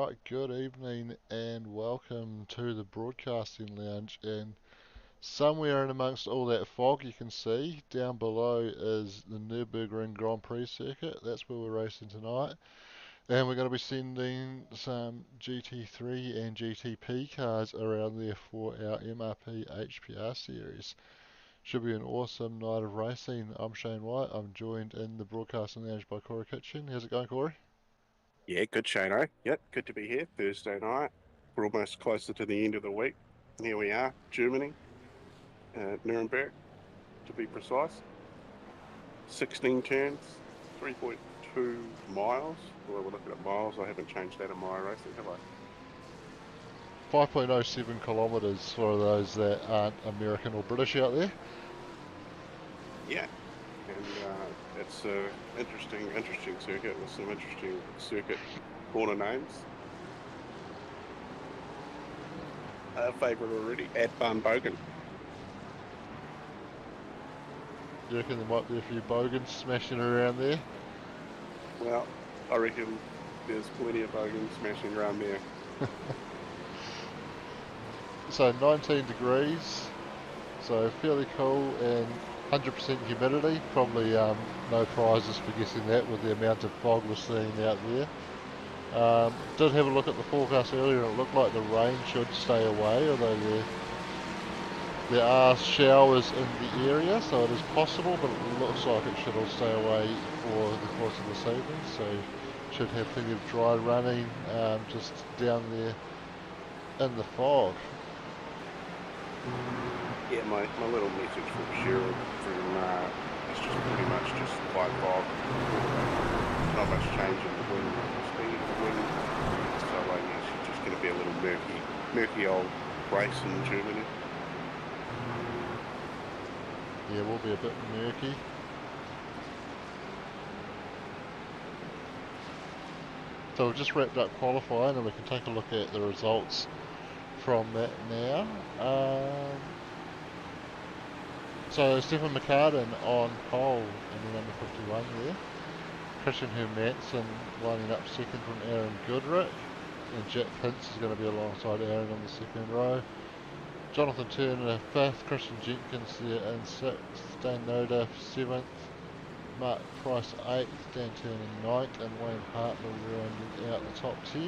Right, good evening and welcome to the broadcasting lounge. And somewhere in amongst all that fog, you can see down below is the Nurburgring Grand Prix circuit. That's where we're racing tonight. And we're going to be sending some GT3 and GTP cars around there for our MRP HPR series. Should be an awesome night of racing. I'm Shane White. I'm joined in the broadcasting lounge by Corey Kitchen. How's it going, Corey? Yeah, good, Shano. Yep, good to be here. Thursday night. We're almost closer to the end of the week. Here we are, Germany, Nuremberg, to be precise. 16 turns, 3.2 miles. Well, we're looking at miles. I haven't changed that in my racing, have I? 5.07 kilometres for those that aren't American or British out there. Yeah, and it's an interesting circuit with some interesting circuit corner names. Favourite already, at Nurburgring. You reckon there might be a few bogans smashing around there? Well, I reckon there's plenty of bogans smashing around there. So 19 degrees, so fairly cool, and 100% humidity. Probably no prizes for guessing that with the amount of fog we're seeing out there. Did have a look at the forecast earlier and it looked like the rain should stay away, although there are showers in the area, so it is possible, but it looks like it should all stay away for the course of this evening, so should have plenty of dry running just down there in the fog. Yeah, my little message from Cheryl it's just pretty much just white fog. Not much change in the wind, speed of the wind. So I guess it's just going to be a little murky old race in Germany. Yeah, will be a bit murky. So we've just wrapped up qualifying and we can take a look at the results from that now. So Stefan McCartan on pole in the number 51 there. Christian Hermansen lining up second from Aaron Goodrich. And Jack Hintz is going to be alongside Aaron on the second row. Jonathan Turner 5th, Christian Jenkins there in 6th, Dan Noda 7th, Mark Price 8th, Dan Turner 9th, and Wayne Hartnell rounding out the top 10.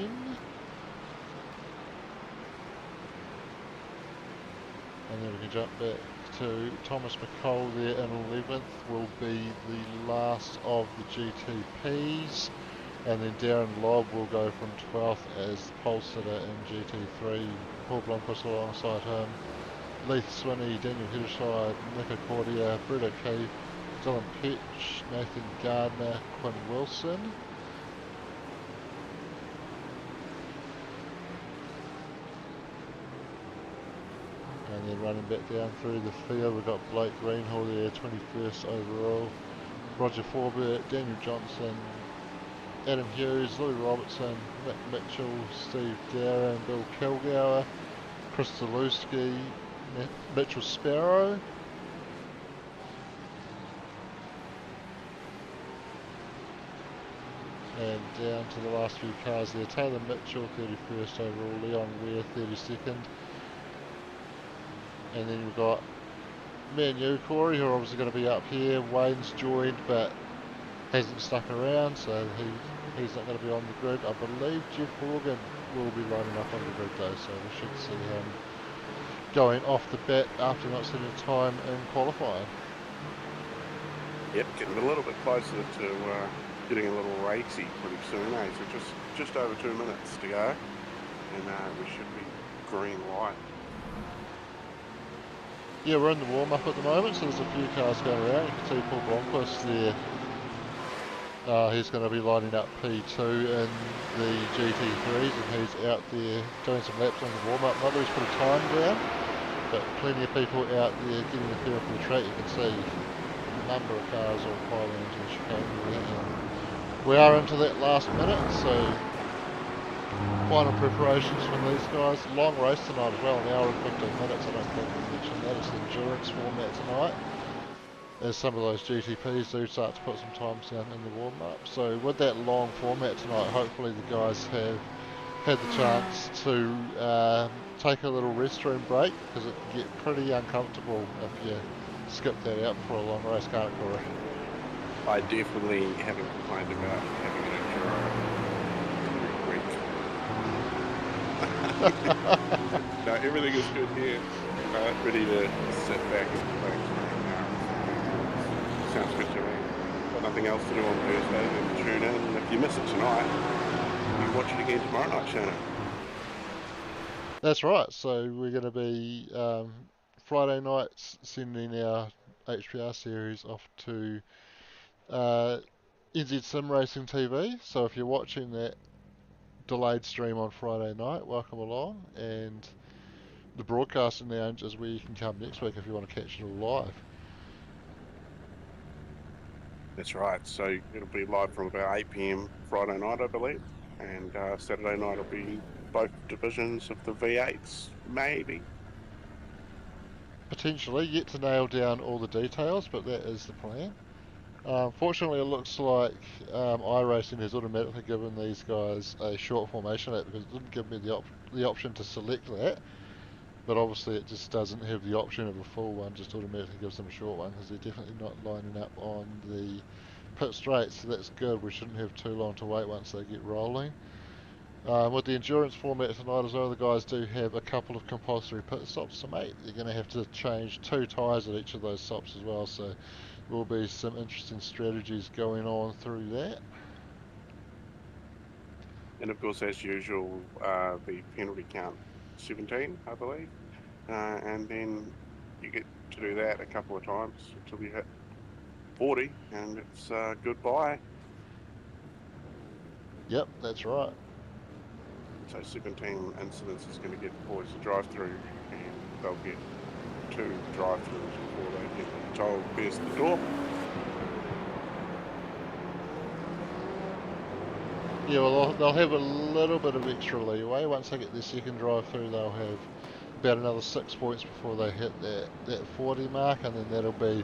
And then we can jump back to Thomas McColl there in 11th, will be the last of the GTPs. And then Darren Lobb will go from 12th as pole sitter in GT3. Paul Blomqvist alongside him. Leith Swinney, Daniel Hirschide, Nick Accordia, Brett O'Keefe, Dylan Petch, Nathan Gardner, Quinn Wilson. And then running back down through the field, we've got Blake Greenhall there, 21st overall. Roger Forbert, Daniel Johnson, Adam Hughes, Louis Robertson, Nick Mitchell, Steve Dowra, Bill Kilgour, Chris Zalewski, Mitchell Sparrow. And down to the last few cars there, Taylor Mitchell, 31st overall, Leon Ware, 32nd. And then we've got me and you, Corey, who are obviously going to be up here. Wayne's joined, but hasn't stuck around, so he's not going to be on the grid. I believe Jeff Morgan will be lining up on the grid though, so we should see him going off the bat after not spending time in qualifying. Yep, getting a little bit closer to getting a little racy pretty soon, eh? So just over 2 minutes to go, and we should be green light. Yeah, we're in the warm-up at the moment, so there's a few cars going around. You can see Paul Blomqvist there. He's going to be lining up P2 in the GT3s, and he's out there doing some laps on the warm-up. Not that he's put a time down, but plenty of people out there getting the feel for the track. You can see a number of cars all piling into the chicane there. We are into that last minute, so final preparations from these guys. Long race tonight as well, an hour and 15 minutes. I don't think we mentioned that. It's the endurance format tonight, as some of those GTPs do start to put some times down in the warm-up. So with that long format tonight, hopefully the guys have had the chance to take a little restroom break, because it can get pretty uncomfortable if you skip that out for a long race, can't it, Corey? I definitely haven't complained about having an enduro every week. No, everything is good here. Ready to sit back and relax for an hour. Sounds good to me. Got nothing else to do on Thursday, then tune in. And if you miss it tonight, you watch it again tomorrow night, Shannon. That's right. So we're going to be Friday nights sending our HPR series off to NZ Sim Racing TV. So if you're watching that delayed stream on Friday night, welcome along. And the broadcasting lounge is where you can come next week if you want to catch it all live. That's right. So it'll be live from about 8 p.m. Friday night, I believe. And Saturday night will be both divisions of the V8s, maybe. Potentially, yet to nail down all the details, but that is the plan. Fortunately, it looks like iRacing has automatically given these guys a short formation lap, because it didn't give me the option to select that. But obviously it just doesn't have the option of a full one, just automatically gives them a short one, because they're definitely not lining up on the pit straight, so that's good. We shouldn't have too long to wait once they get rolling. With the endurance format tonight as well, the guys do have a couple of compulsory pit stops to make. You're going to have to change 2 tyres at each of those stops as well, so there will be some interesting strategies going on through that. And of course, as usual, the penalty count 17, I believe. And then you get to do that a couple of times until you hit 40, and it's goodbye. Yep, that's right. So 17 incidents is going to get boys to drive through, and they'll get 2 drive-throughs before they get told there's the door. Yeah, well, they'll have a little bit of extra leeway. Once they get their second drive through, they'll have about another 6 points before they hit that 40 mark, and then that'll be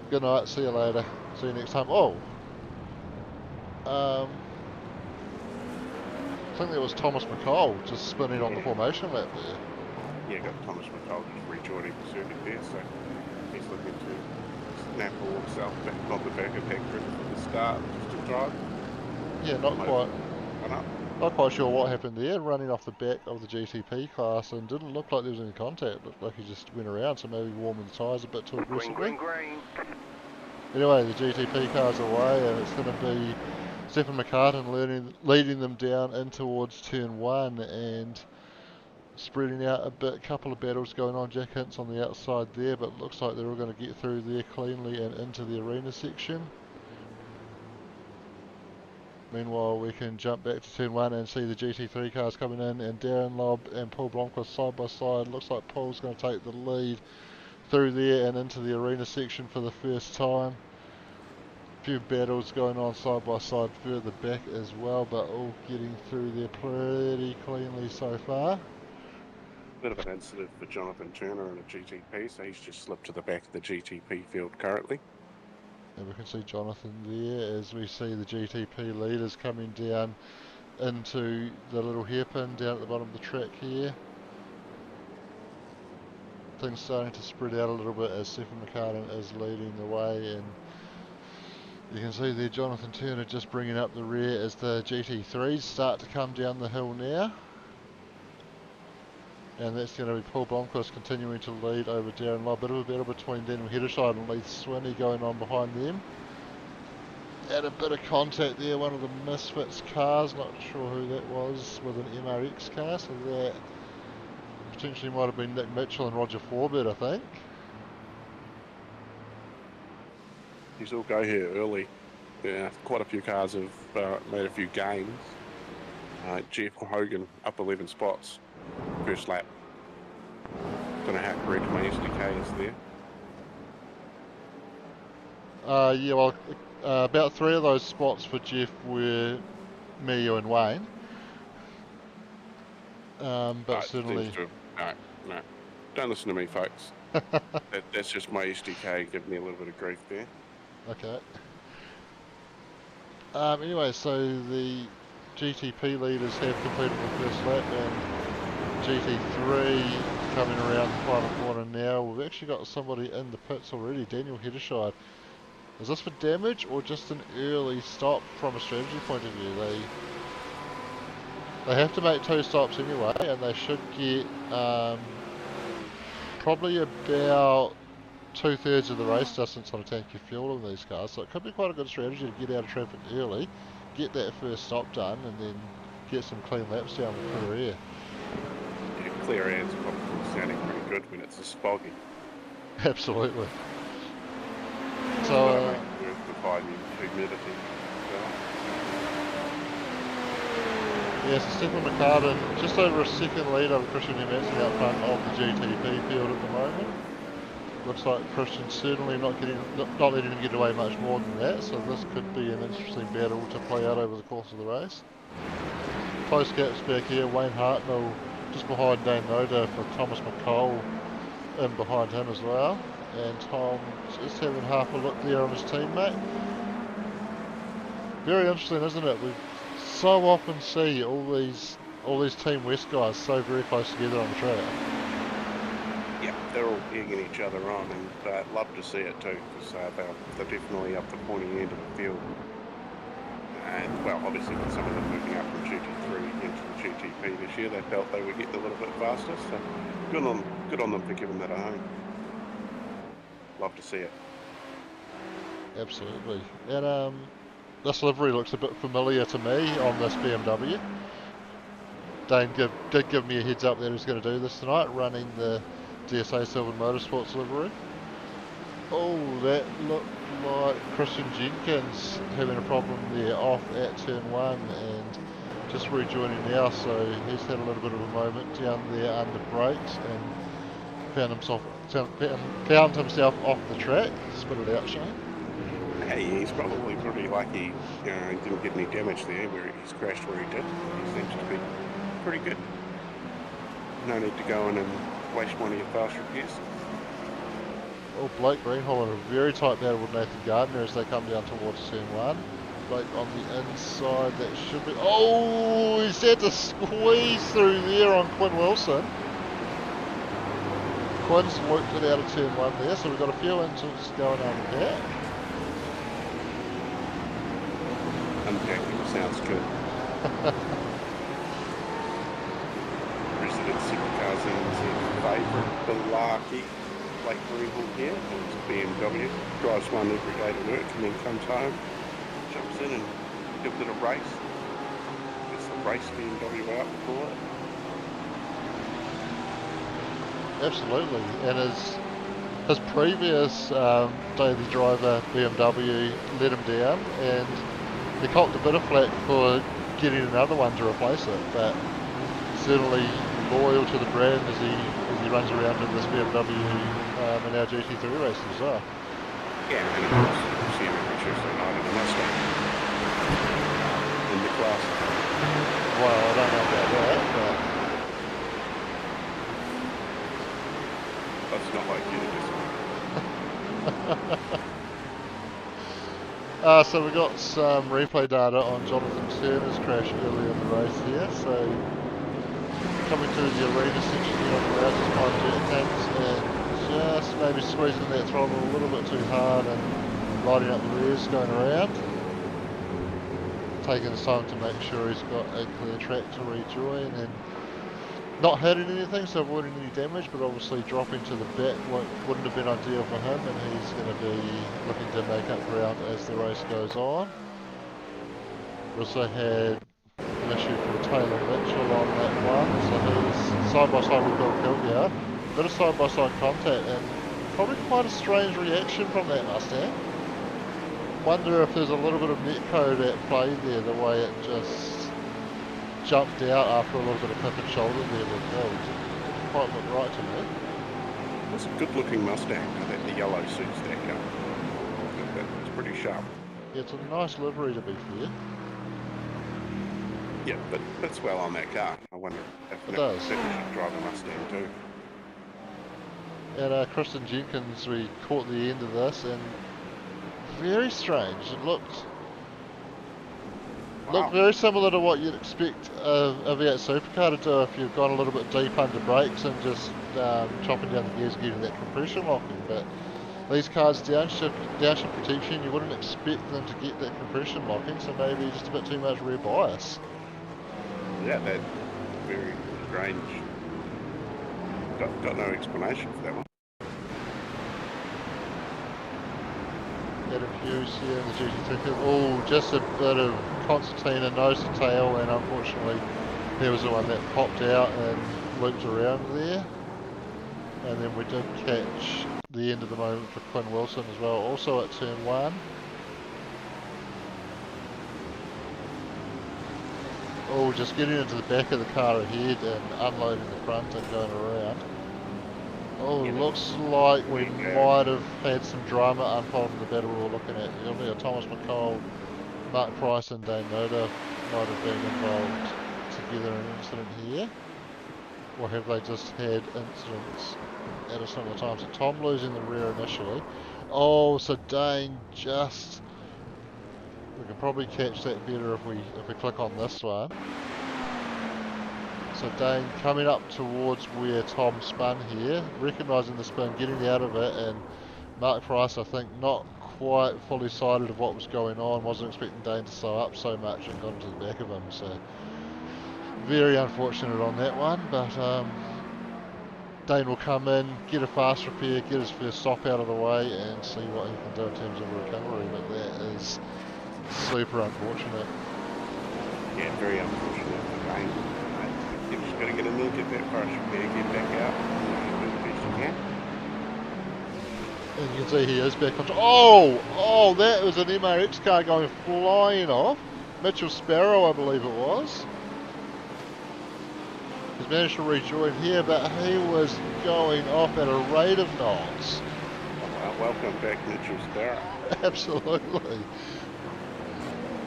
good night, see you later, see you next time. Oh, I think that was Thomas McCall just spinning on the formation lap there. Yeah, got Thomas McCall just rejoining the circuit there, so he's looking to snap himself back on the back of Hagrid for the start, just to drive. Yeah, not quite sure what happened there, running off the back of the GTP class, and didn't look like there was any contact. Looked like he just went around, so maybe warming the tyres a bit too aggressively. Anyway, the GTP car's away, and it's going to be Stephen McCartan leading them down in towards turn 1, and spreading out a bit. A couple of battles going on. Jack Hint's on the outside there, but looks like they're all going to get through there cleanly and into the arena section. Meanwhile, we can jump back to turn 1 and see the GT3 cars coming in, and Darren Lobb and Paul Blomqvist side by side. Looks like Paul's going to take the lead through there and into the arena section for the first time. A few battles going on side by side further back as well, but all getting through there pretty cleanly so far. Bit of an incident for Jonathan Turner in a GTP, so he's just slipped to the back of the GTP field currently. And we can see Jonathan there as we see the GTP leaders coming down into the little hairpin down at the bottom of the track here. Things starting to spread out a little bit as Stephen McCartan is leading the way, and you can see there Jonathan Turner just bringing up the rear as the GT3s start to come down the hill now. And that's going to be Paul Blomqvist continuing to lead over Darren Lobb. Bit of a battle between Daniel Hedderscheid and Lee Swinney going on behind them. Had a bit of contact there, one of the Misfits cars, not sure who that was, with an MRX car, so that potentially might have been Nick Mitchell and Roger Forbett, I think. He's all go here early. Yeah, quite a few cars have made a few gains. Jeff Hogan up 11 spots, first lap. Don't know how correct my SDK is there. Yeah, well, about 3 of those spots for Jeff were me, you and Wayne. But certainly... No. Don't listen to me, folks. That's just my SDK giving me a little bit of grief there. Okay. Anyway, so the GTP leaders have completed the first lap, and GT3 coming around the final corner now. We've actually got somebody in the pits already, Daniel Heddershide. Is this for damage or just an early stop from a strategy point of view? They have to make 2 stops anyway, and they should get probably about 2/3 of the race distance on a tank of fuel in these cars, so it could be quite a good strategy to get out of traffic early, get that first stop done, and then get some clean laps down with clear air. Yeah, clear air is probably sounding pretty good when it's this foggy. Absolutely. It's So, gotta make it work with high humidity. yes, Stefan McCartan just over a second lead over Christian Emerson out front of the GTP field at the moment. Looks like Christian's certainly not letting him get away much more than that, so this could be an interesting battle to play out over the course of the race. Close gaps back here, Wayne Hartnell just behind Dane Noda for Thomas McCole in behind him as well. And Tom just having half a look there on his teammate. Very interesting, isn't it? We so often see all these Team West guys so very close together on the track. Yeah, they're all egging each other on, and I'd love to see it too, because they're definitely up the pointy end of the field. And, well, obviously with some of them moving up from GT3 into the GTP this year, they felt they would get a little bit faster, so good on them for giving that a home. Love to see it. Absolutely. And this livery looks a bit familiar to me on this BMW. Dane did give me a heads up that he's going to do this tonight, running the DSA Silver Motorsports livery. Oh, that looked like Christian Jenkins having a problem there off at turn 1 and just rejoining now, so he's had a little bit of a moment down there under brakes and found himself off the track. Spit it out, Shane. Hey, he's probably pretty lucky, he didn't get any damage there where he's crashed where he did. He seems to be pretty good. No need to go in and waste one of your fast repairs. Oh, Blake Greenhall in a very tight battle with Nathan Gardner as they come down towards turn 1. Blake on the inside, that should be... Oh, he's had to squeeze through there on Quinn Wilson. Quinn's worked it out of turn 1 there, so we've got a few incidents going on with that. Unpacking sounds good. President SuperCars is his favourite Belaki. Blake Greenhall here, his BMW, drives one every day to work and then comes home, jumps in and gives it a race. Gets the race BMW out before it. Absolutely, and his previous daily driver BMW let him down, and he copped a bit of flack for getting another one to replace it, but certainly loyal to the brand as he runs around in this BMW in our GT3 races as well. Yeah, and of course, see him every Tuesday night in the Mustang in the class. Well, I don't know about that, but it's not like you to so we got some replay data on Jonathan Turner's crash earlier in the race here. So coming through the arena section here on the outer behind Jenkins and just maybe squeezing that throttle a little bit too hard and riding up the rears going around. Taking his time to make sure he's got a clear track to rejoin and not hurting anything, so avoiding any damage, but obviously dropping to the back wouldn't have been ideal for him, and he's going to be looking to make up ground as the race goes on. We also had an issue for Taylor Mitchell on that one, so he's side by side with Bill Kilgour. Bit of side by side contact and probably quite a strange reaction from that Mustang. Wonder if there's a little bit of netcode at play there, the way it just jumped out after a little bit of pip and shoulder there with Bill. Didn't quite look right to me. It's a good looking Mustang, the yellow suits that car. It's pretty sharp. Yeah, it's a nice livery to be fair. Yeah, but fits well on that car. I wonder if It does. should drive a Mustang too. And Christian Jenkins, we caught the end of this and very strange. It looked Look very similar to what you'd expect a V8 Supercar to do if you've gone a little bit deep under brakes and just chopping down the gears, getting that compression locking. But these cars downshift protection, you wouldn't expect them to get that compression locking, so maybe just a bit too much rear bias. Yeah, that's very strange. Got no explanation for that one. Adam Hughes here in the GT3. Oh, just a bit of concertina nose to tail, and unfortunately there was the one that popped out and looped around there. And then we did catch the end of the moment for Quinn Wilson as well, also at turn 1. Oh, just getting into the back of the car ahead and unloading the front and going around. Oh, looks like we might have had some drama unfold in the battle we were looking at earlier. Thomas McCall, Mark Price and Dane Noda might have been involved together in an incident here. Or have they just had incidents at a similar time? So Tom losing the rear initially. Oh, so Dane just... We can probably catch that better if we click on this one. So Dane coming up towards where Tom spun here, recognising the spin, getting out of it, and Mark Price, I think, not quite fully sighted of what was going on, wasn't expecting Dane to slow up so much and got into the back of him, so very unfortunate on that one, but Dane will come in, get a fast repair, get his first stop out of the way and see what he can do in terms of a recovery, but that is super unfortunate. Yeah, very unfortunate for Dane. You've just got to get in there, get that fast repair, get back out, and do the best you can. And you can see he is back on top. Oh, that was an MRX car going flying off. Mitchell Sparrow, I believe it was. He's managed to rejoin here, but he was going off at a rate of knots. Well, welcome back, Mitchell Sparrow. Absolutely.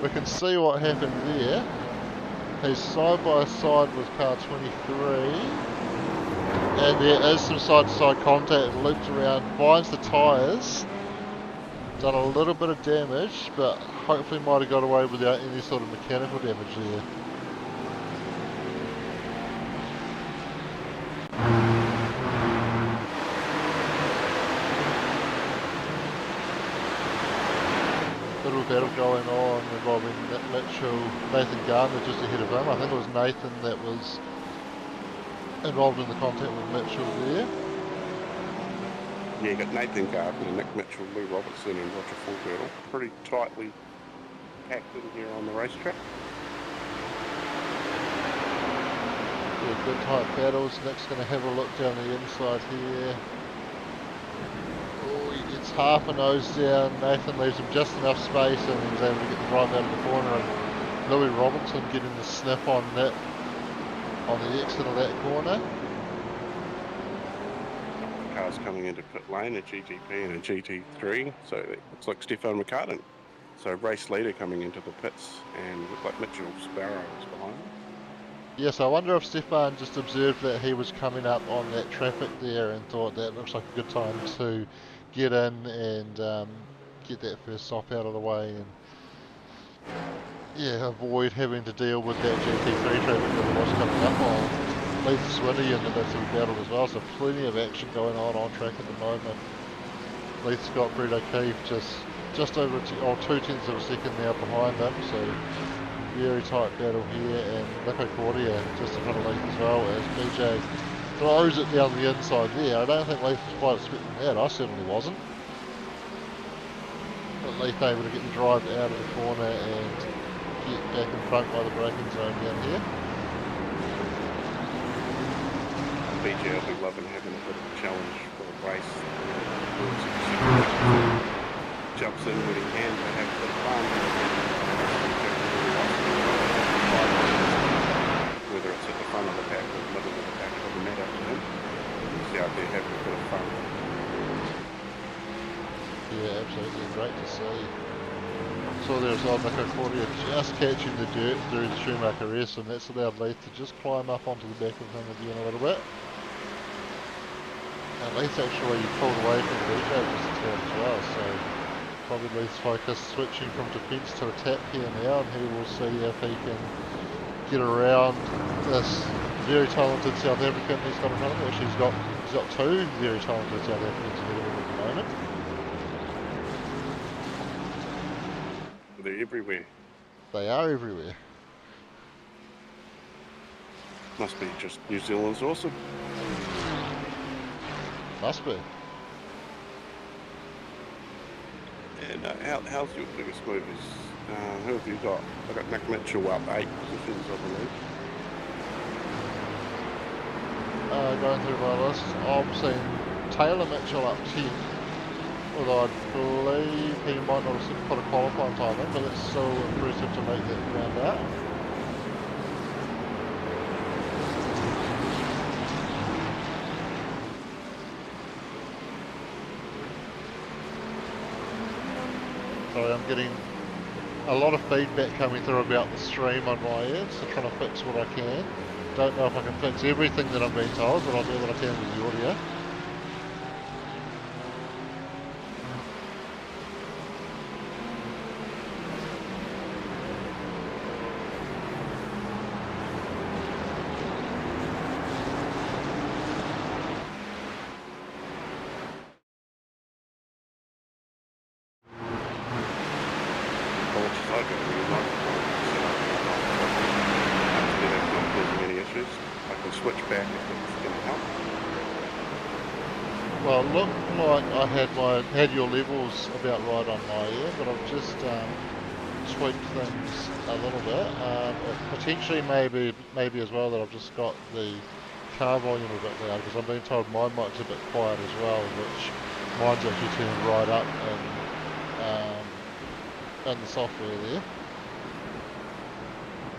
We can see what happened there. He's side by side with car 23. And there is some side-to-side contact, loops around, binds the tyres. Done a little bit of damage, but hopefully might have got away without any sort of mechanical damage there. Little battle going on involving Mitchell, Nathan Gardner just ahead of him. I think it was Nathan that was involved in the contact with Mitchell there. Yeah, you got Nathan Gardner, Nick Mitchell, Lou Robertson and Roger Fulbertle. Pretty tightly packed in here on the racetrack. Yeah, good tight battles. Nick's going to have a look down the inside here. Oh, he gets half a nose down. Nathan leaves him just enough space and he's able to get the drive out of the corner. And Louis Robertson getting the sniff on that, on the exit of that corner. Cars coming into pit lane, a GTP and a GT3. So it looks like Stefan McCartan. So race leader coming into the pits and looks like Mitchell Sparrow is behind him. Yes, I wonder if Stefan just observed that he was coming up on that traffic there and thought that looks like a good time to get in and get that first stop out of the way and yeah, avoid having to deal with that GT3 traffic that was coming up on Leith Swinny in the little battle as well, so plenty of action going on track at the moment. Leith Scott, Brett O'Keefe just over 2/10 of a second now behind them, so very tight battle here, and Nico Cordia just in front of Leith as well as BJ throws it down the inside there. I don't think Leith was quite expecting that, I certainly wasn't. But Leith able to get the drive out of the corner and get back in front by the braking zone down here. BJ will be loving having a bit of a challenge for a race. Jumps in when he can to have a bit of fun. Whether it's at the front of the pack or the middle of the pack, it doesn't matter to him. He's out there having a bit of fun. Yeah, absolutely, great to see. So there's Nico Cordia just catching the dirt through the Schumacher S, and that's allowed Leith to just climb up onto the back of him again a little bit. And Leith actually pulled away from BJ just a tad as well, so probably focus switching from defence to attack here now, and he will see if he can get around this very talented South African he's got in front of him. Actually, he's got two very talented South Africans ahead of him at the moment. They're everywhere. They are everywhere. Must be just New Zealand's awesome. Must be. And how's your biggest movers? Who have you got? I've got Nick Mitchell up 8 positions, I believe. Going through my list, I'm seeing Taylor Mitchell up 10. Although I believe he might not have put a qualifying time in, but it's still impressive to make that round out. Sorry, I'm getting a lot of feedback coming through about the stream on my end, so trying to fix what I can. Don't know if I can fix everything that I'm being told, but I'll do what I can with the audio. Well, it looked like I had your levels about right on my end, but I've just tweaked things a little bit. Potentially, maybe as well that I've just got the car volume a bit loud, because I'm being told my mic's a bit quiet as well, which mine's actually turned right up in the software there.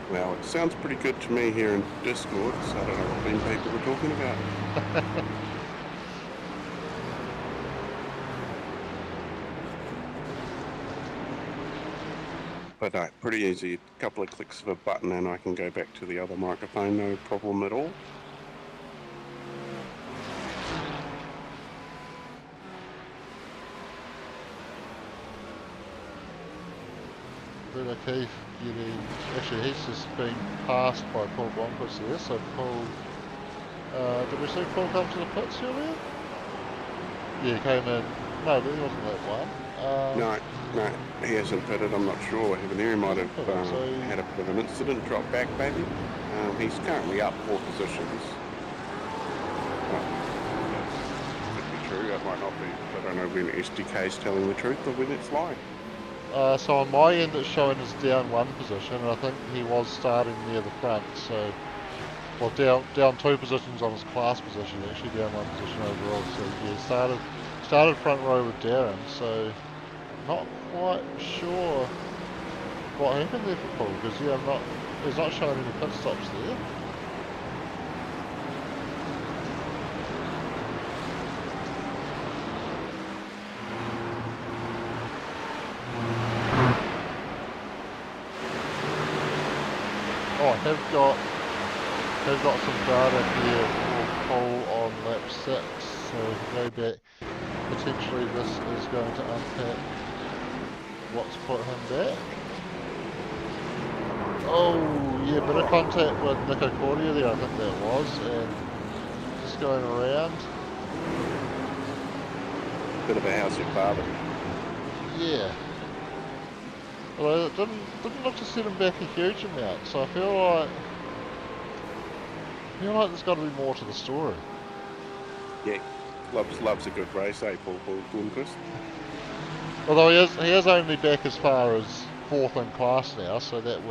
Well, it sounds pretty good to me here in Discord, so I don't know what many people were talking about. But no, pretty easy. A couple of clicks of a button and I can go back to the other microphone, no problem at all. But O'Keefe actually he's just been passed by Paul Blomqvist there, so Paul, did we see Paul come to the pits earlier? Yeah, he came in, no, he wasn't that one. No, he hasn't pitted, I'm not sure. He might have had a bit of an incident, dropped back maybe. He's currently up 4 positions. Could be true, it might not be. I don't know when SDK is telling the truth or when it's lying. So on my end it's showing as down 1 position, and I think he was starting near the front, so, well, down 2 positions on his class position, actually down 1 position overall, so yeah, started front row with Darren, so not quite sure what happened there for Paul, because yeah, he's not showing any pit stops there. Oh, I have got some data here for Paul on lap 6, so go back. Potentially this is going to unpack what's put him back. Oh, yeah, bit of contact with Nico Cordia there, I think that was, and just going around. Bit of a how's your father? Yeah. Although it didn't look to set him back a huge amount, so I feel like there's got to be more to the story. Yeah, loves a good race, Paul Blomqvist? Although he is only back as far as 4th in class now, so that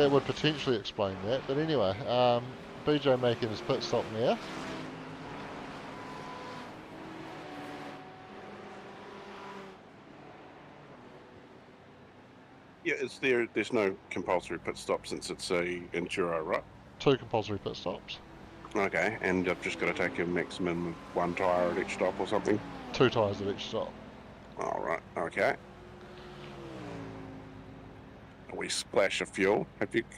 would potentially explain that. But anyway, BJ making his pit stop now. Yeah, there's no compulsory pit stop since it's a enduro, right? 2 compulsory pit stops. Okay, and I've just got to take a maximum of 1 tyre at each stop or something? 2 tyres at each stop. Alright, okay. We splash of fuel.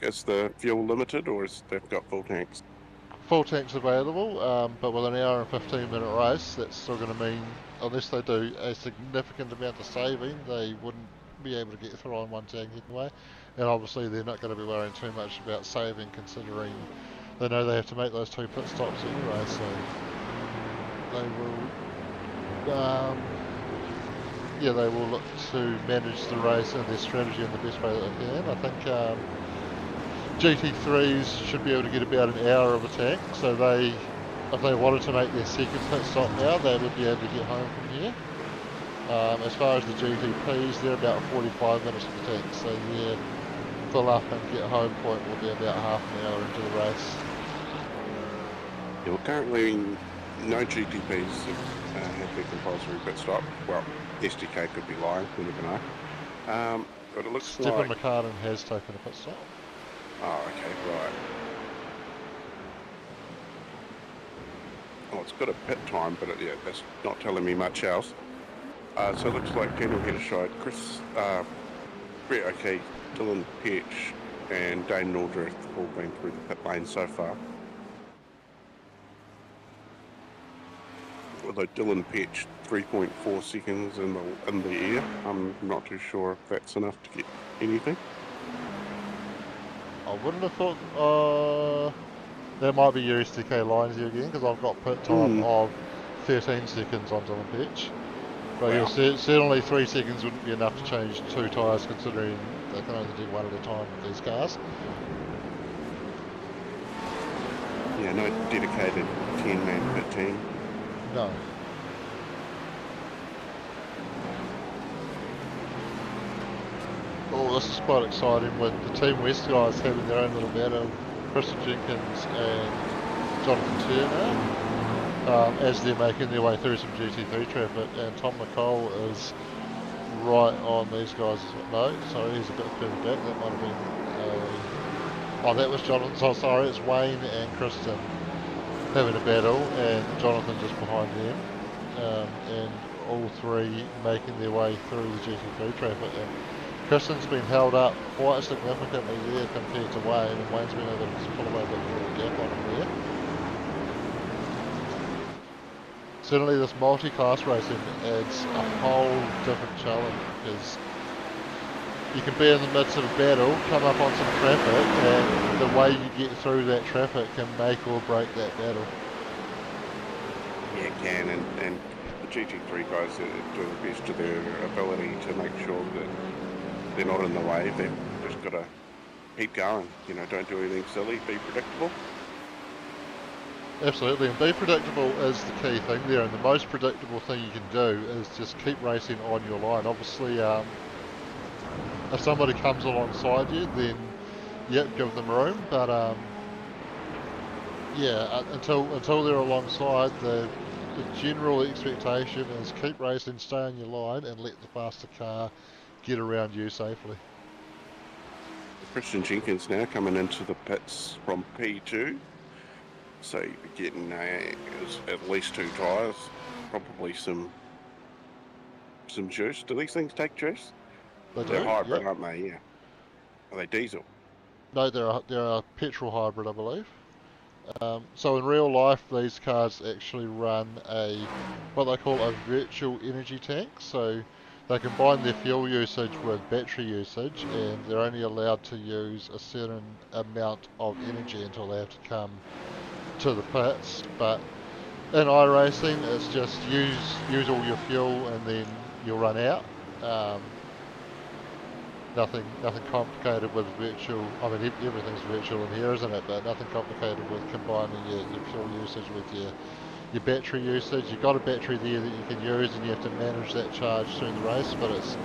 Is the fuel limited or they've got full tanks? full tanks available, but with an hour and 15-minute race, that's still going to mean, unless they do a significant amount of saving, they wouldn't be able to get through on one tank anyway. And obviously they're not going to be worrying too much about saving, considering they know they have to make those 2 pit stops anyway, so they will they will look to manage the race and their strategy in the best way that they can. I think GT3s should be able to get about an hour of a tank, so if they wanted to make their second pit stop now, they would be able to get home from here. As far as the GTPs, they're about 45 minutes of the tank, so their fill up and get home point will be about half an hour into the race. Yeah, well, currently no GTPs have their compulsory pit stop. Well, SDK could be lying, we never know. But it looks Stephen like... McCartan has taken a pit stop. Oh, okay, right. Well, it's got a pit time, but yeah, that's not telling me much else. So it looks like Daniel Heddershide, Chris, Brett O'Key, Dylan Petch, and Dane Nordruth have all been through the pit lane so far. Although Dylan Petch 3.4 seconds in the air, I'm not too sure if that's enough to get anything. I wouldn't have thought, there might be USDK lines here again, because I've got pit time of 13 seconds on Dylan Petch. But Wow. yeah, certainly 3 seconds wouldn't be enough to change 2 tyres, considering they can only do 1 at a time with these cars. Yeah, no dedicated 10-man pit team. No. Oh, this is quite exciting with the Team West guys having their own little battle. Christian Jenkins and Jonathan Turner, as they're making their way through some GT3 traffic, and Tom McCall is right on these guys. No, sorry, he's a bit further back. That might have been... oh, that was Jonathan. So sorry, it's Wayne and Kristen having a battle, and Jonathan just behind them, and all 3 making their way through the GT3 traffic. And Kristen's been held up quite significantly there compared to Wayne, and Wayne's been able to pull away a bit more of a gap on him there. Certainly this multi-class racing adds a whole different challenge, because you can be in the midst of a battle, come up on some traffic, and the way you get through that traffic can make or break that battle. Yeah, it can, and the GT3 guys do the best of their ability to make sure that they're not in the way. They've just got to keep going, you know, don't do anything silly, be predictable. Absolutely, and be predictable is the key thing there, and the most predictable thing you can do is just keep racing on your line. Obviously, if somebody comes alongside you, then yep, give them room, but yeah, until they're alongside, the general expectation is keep racing, stay on your line, and let the faster car get around you safely. Christian Jenkins now coming into the pits from P2, so you're getting at least 2 tyres, probably some juice. Do these things take juice? They're hybrid, aren't they? Yeah. Are they diesel? No, they're a petrol hybrid, I believe. So in real life, these cars actually run what they call a virtual energy tank. So they combine their fuel usage with battery usage, and they're only allowed to use a certain amount of energy until they have to come to the pits. But in iRacing, it's just use all your fuel and then you'll run out. Nothing complicated with virtual. I mean, everything's virtual in here, isn't it? But nothing complicated with combining your fuel usage with your battery usage. You've got a battery there that you can use, and you have to manage that charge through the race. But it's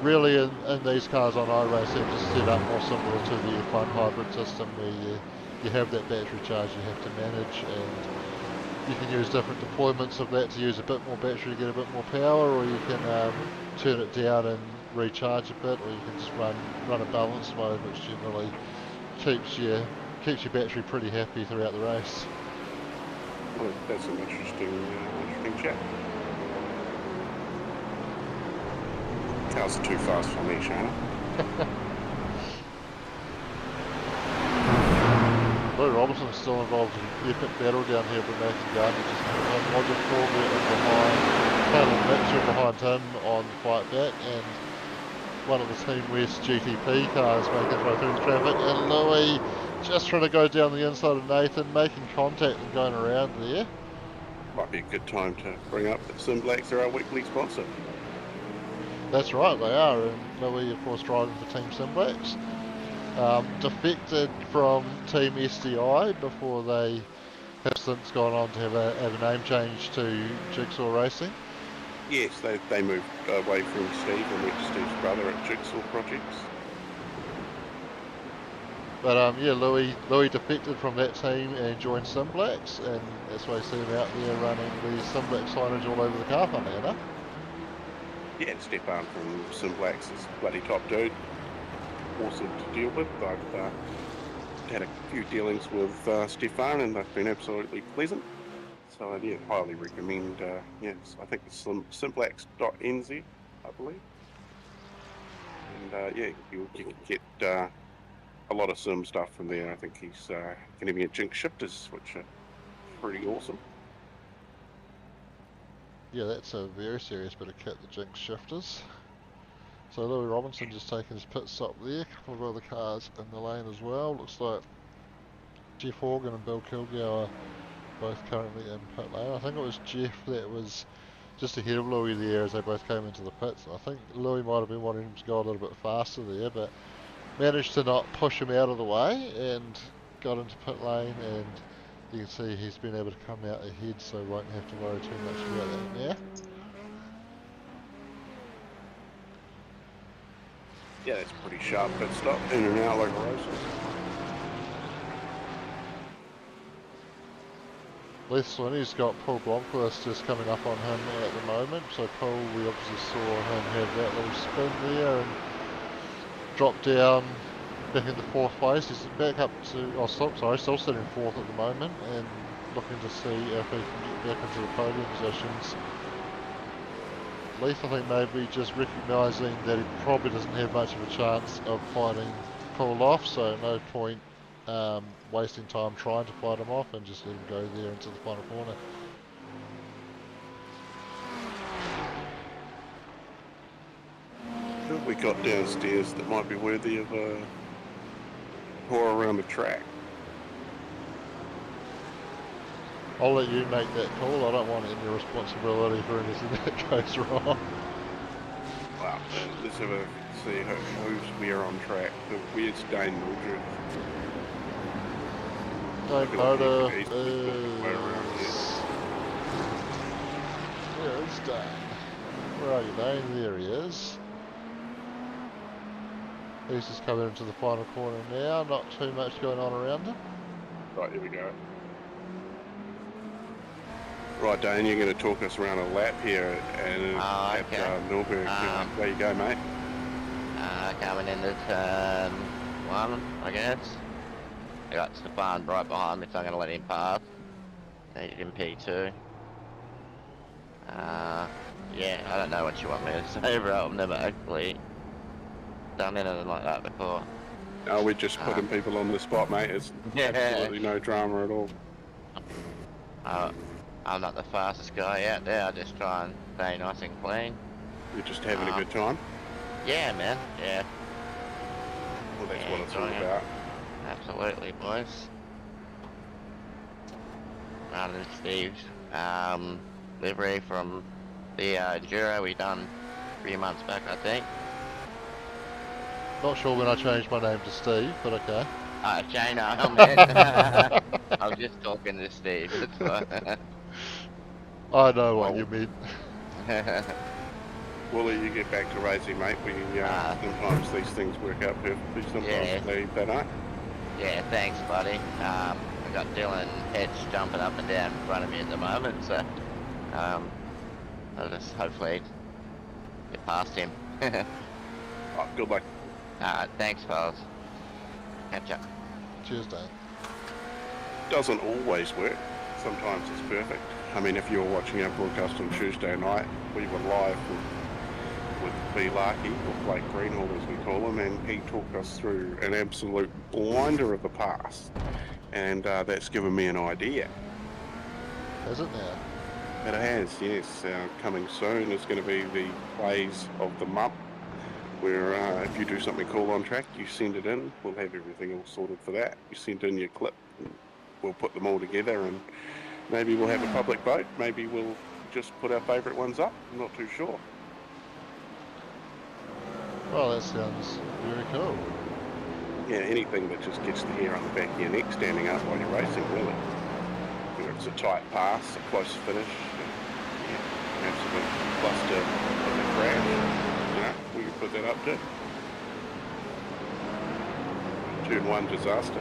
really in these cars on iRacing just set up more similar to the F1 hybrid system, where you have that battery charge you have to manage, and you can use different deployments of that to use a bit more battery to get a bit more power, or you can turn it down and recharge a bit, or you can just run a balance mode, which generally keeps your battery pretty happy throughout the race. Well, that's an interesting chat. Cars are too fast for me, Shana. Lou Roberts Robinson's still involved in epic battle down here with Nathan Gardner just coming on. Roger Corbett in behind, Caleb Mitchell behind him on the fight back, and one of the Team West GTP cars making its way through the traffic, and Louis just trying to go down the inside of Nathan, making contact and going around there. Might be a good time to bring up that Sim Blacks are our weekly sponsor. That's right, they are, and Louis, of course, driving for Team Simblacks. Defected from Team SDI before they have since gone on to have a name change to Jigsaw Racing. Yes, they moved away from Steve and went to Steve's brother at Jigsaw Projects. But yeah, Louis defected from that team and joined Simblacks, and that's why you see him out there running the Simblacks signage all over the car, funny enough. Yeah, Stefan from Sim Blacks is a bloody top dude. Awesome to deal with. I've had a few dealings with Stefan, and they've been absolutely pleasant. So yeah, highly recommend. Yes, I think it's simblacks.nz, I believe. And yeah, you can get a lot of sim stuff from there. I think he's going to be at Jinx Shifters, which are pretty awesome. Yeah, that's a very serious bit of kit, the Jinx Shifters. So Louis Robinson just taking his pit stop there, a couple of other cars in the lane as well. Looks like Jeff Horgan and Bill Kilgour both currently in pit lane. I think it was Jeff that was just ahead of Louis there as they both came into the pits. I think Louis might have been wanting him to go a little bit faster there, but managed to not push him out of the way and got into pit lane, and you can see he's been able to come out ahead, so won't have to worry too much about that now. Yeah, that's pretty sharp pit stop, in and out like a racer. Les Swinney's got Paul Blomqvist just coming up on him at the moment, so Paul, we obviously saw him have that little spin there and drop down back into 4th place. He's back up to, still sitting 4th at the moment, and looking to see if he can get back into the podium positions. Leith, I think, maybe just recognising that he probably doesn't have much of a chance of fighting Paul off, so no point wasting time trying to fight him off, and just let him go there into the final corner. What we got downstairs that might be worthy of a tour around the track? I'll let you make that call. I don't want any responsibility for anything that goes wrong. Wow, let's have a see who's where on track. The weird Dane Mildred. Dane Motor is... Where is Dane? Where are you, Dane? There he is. He's just coming into the final corner now. Not too much going on around him. Right, here we go. Right, Dane, you're going to talk us around a lap here at Nurburgring. There you go, mate. Coming into turn 1, I guess. I got Stefan right behind me, so I'm going to let him pass. He's in P2. Yeah, I don't know what you want me to say, bro. I've never actually done anything like that before. No, we're just putting people on the spot, mate. It's absolutely no drama at all. I'm not the fastest guy out there. I just try and stay nice and clean. You're just having a good time? Yeah, man. Yeah. Well, that's what it's all about. Absolutely, boys. Running Steve's livery from the Jura we done 3 months back, I think. Not sure when I changed my name to Steve, but okay. Shano, man. I was just talking to Steve. I know what you mean. We'll let you get back to racing, mate. Sometimes these things work out perfectly, sometimes they don't. Yeah, thanks, buddy. I got Dylan Hedge jumping up and down in front of me at the moment, so I'll just hopefully get past him. Good luck. Thanks, fellas. Catch up. Cheers, Dave. Doesn't always work. Sometimes it's perfect. I mean, if you're watching our broadcast on Tuesday night, we were live with B. Larky, or Blake Greenhall as we call him, and he talked us through an absolute blinder of the past. and that's given me an idea. Has it now? It has, yes. Coming soon is going to be the plays of the month, where if you do something cool on track, you send it in. We'll have everything all sorted for that. You send in your clip, and we'll put them all together, and maybe we'll have a public vote. Maybe we'll just put our favourite ones up. I'm not too sure. Well, that sounds very cool. Yeah, anything that just gets the hair on the back of your neck standing up while you're racing, really. You know, it's a tight pass, a close finish, perhaps a bit cluster of a crash. You know, we can put that up too. Turn 1 disaster.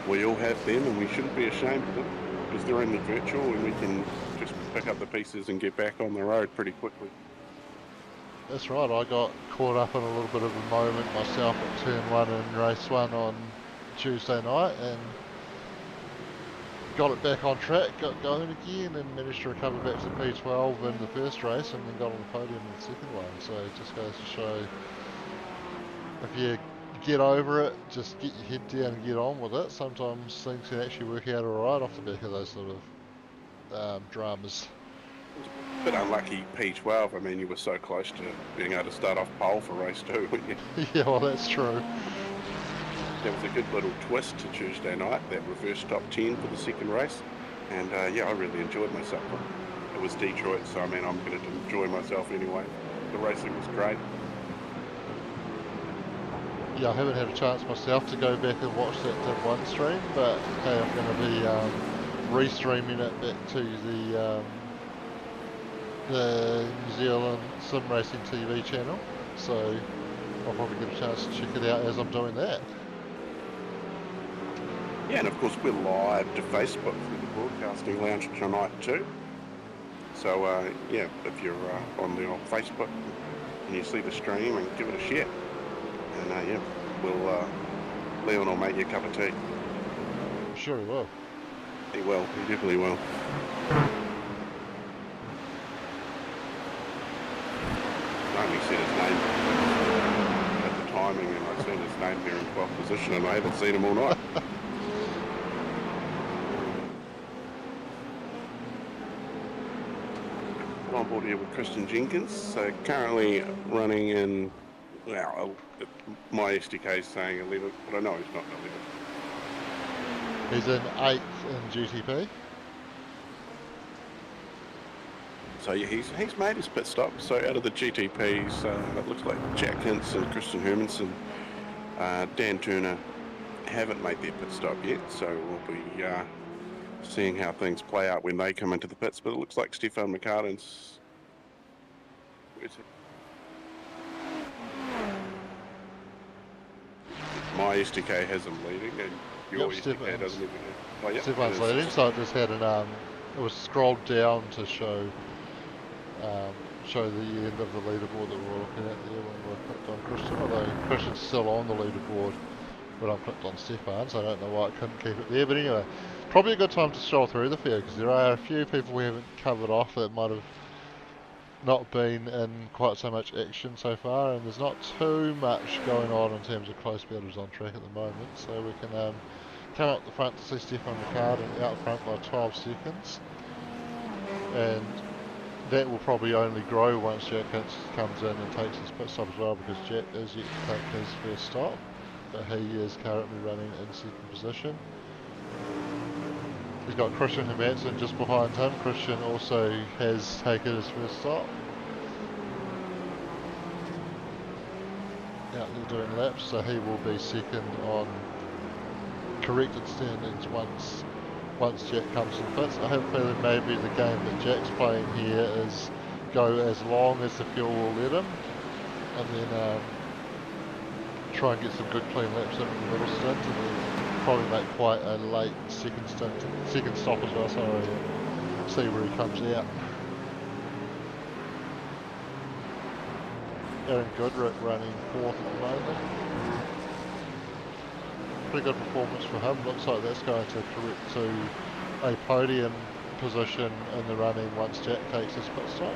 We all have them, and we shouldn't be ashamed of them, because they're only virtual, and we can just pick up the pieces and get back on the road pretty quickly. That's right, I got caught up in a little bit of a moment myself at turn 1 in race 1 on Tuesday night, and got it back on track, got going again, and managed to recover back to P12 in the first race, and then got on the podium in the second one. So it just goes to show, if you get over it, just get your head down and get on with it. Sometimes things can actually work out alright off the back of those sort of dramas. Bit unlucky P12. I mean, you were so close to being able to start off pole for race 2, weren't you? Yeah, well, that's true. There was a good little twist to Tuesday night, that reverse top 10 for the second race, and yeah, I really enjoyed myself. It was Detroit, so I mean, I'm going to enjoy myself anyway. The racing was great. Yeah, I haven't had a chance myself to go back and watch that Div 1 stream, but hey, I'm going to be restreaming it back to the New Zealand Sim Racing TV channel, so I'll probably get a chance to check it out as I'm doing that. Yeah, and of course we're live to Facebook through the Broadcasting Lounge tonight too. So yeah, if you're on the old Facebook and you see the stream, and give it a share. And yeah, we'll Leon will make you a cup of tea. I'm sure he will. He will. He definitely will. I only said his name at the timing, and I've seen his name there in 12th position, and I haven't seen him all night. I'm on board here with Christian Jenkins. So currently running in, well, my SDK is saying 11, but I know he's not 11. He's in 8th in GTP. So yeah, he's made his pit stop. So out of the GTPs, it looks like Jack Hintz and Christian Hermanson, Dan Turner haven't made their pit stop yet. So we'll be seeing how things play out when they come into the pits. But it looks like Stefan McCartan's, where's it? My SDK has him leading, and your SDK doesn't even have. Oh, yeah, Stefan's leading, so I just had an it was scrolled down to show the end of the leaderboard that we're looking at there when we clicked on Christian, although Christian's still on the leaderboard when I clicked on Stefan, so I don't know why I couldn't keep it there. But anyway, probably a good time to stroll through the field, because there are a few people we haven't covered off that might have not been in quite so much action so far, and there's not too much going on in terms of close battles on track at the moment, so we can come up the front to see Stefan McCartan out front by 12 seconds, and that will probably only grow once Jack Hintz comes in and takes his pit stop as well, because Jack is yet to take his first stop, but he is currently running in second position. He's got Christian Hermanson just behind him. Christian also has taken his first stop. Out there doing laps, so he will be second on corrected standings once Jack comes to the pits. I have a feeling maybe the game that Jack's playing here is go as long as the fuel will let him, and then try and get some good clean laps in the middle stint, and then probably make quite a late second stop as well, so see where he comes out. Aaron Goodrick running 4th at the moment. Pretty good performance for him. Looks like that's going to correct to a podium position in the running once Jack takes his pit stop.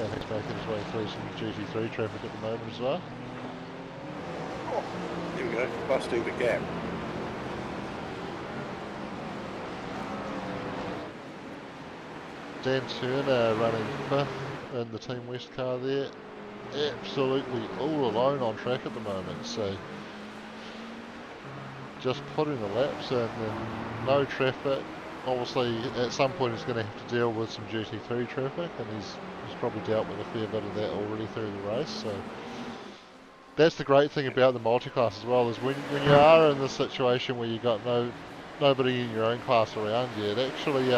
and he's making his way through some GT3 traffic at the moment as well. Oh, here we go, busting the gap. Dan Turner running 5th in the Team West car there. Absolutely all alone on track at the moment, so just putting the laps in and no traffic. Obviously at some point he's going to have to deal with some GT3 traffic, and he's probably dealt with a fair bit of that already through the race. So that's the great thing about the multi-class as well, is when you are in this situation where you got nobody in your own class around you, it actually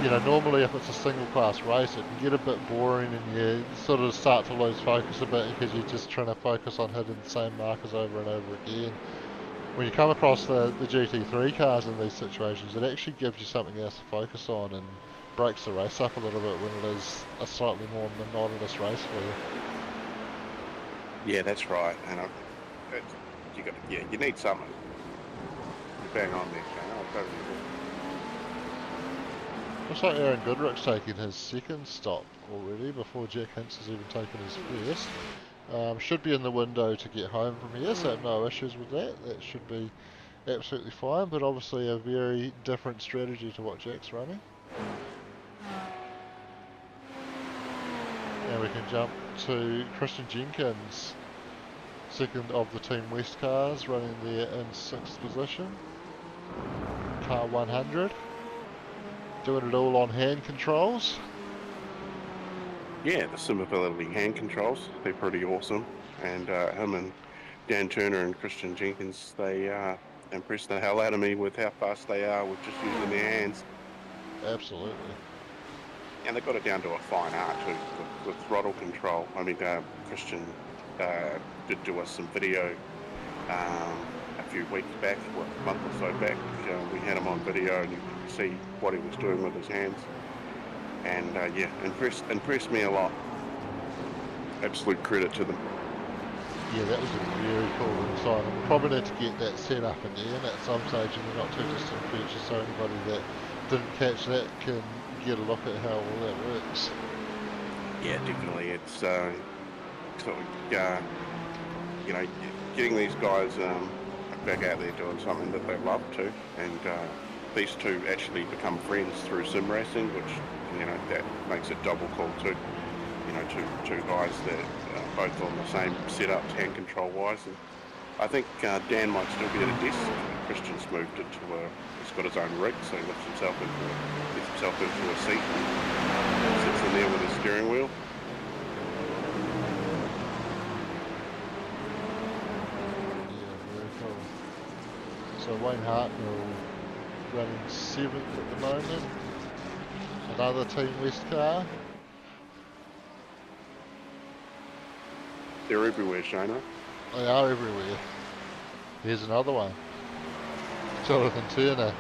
you know, normally if it's a single class race it can get a bit boring and you sort of start to lose focus a bit because you're just trying to focus on hitting the same markers over and over again. When you come across the GT3 cars in these situations, it actually gives you something else to focus on and breaks the race up a little bit when it is a slightly more monotonous race for you. Yeah, that's right. And you need something. You're bang on there, Shane. I totally agree. Looks like Aaron Goodrick's taking his second stop already before Jack Hinks has even taken his first. Should be in the window to get home from here, so no issues with that. That should be absolutely fine, but obviously a very different strategy to what Jack's running. Now we can jump to Christian Jenkins, second of the Team West cars, running there in 6th position. Car 100. Doing it all on hand controls. Yeah, the SuperCars hand controls, they're pretty awesome. And him and Dan Turner and Christian Jenkins, they impressed the hell out of me with how fast they are with just using their hands. Absolutely. And they got it down to a fine art too, with throttle control. I mean, Christian did do us some video a few weeks back, well, a month or so back. We had him on video and you could see what he was doing with his hands. And yeah, impressed me a lot. Absolute credit to them. Yeah, that was a very cool insight. We'll probably need to get that set up again at some stage in the not too distant future, so anybody that didn't catch that can get a look at how all that works. Yeah, definitely. It's sort of, you know, getting these guys back out there doing something that they love too, and these two actually become friends through sim racing, which, you know, that makes it double cool too. You know, two guys that are both on the same setups, hand control wise. And I think Dan might still be at a desk. Christian's moved into he's got his own rig, so he gets himself into a seat and sits in there with his steering wheel. Yeah, very cool. So Wayne Hartnell running 7th at the moment. Another Team West car. They're everywhere, Shana. They are everywhere. Here's another one. Jonathan Turner.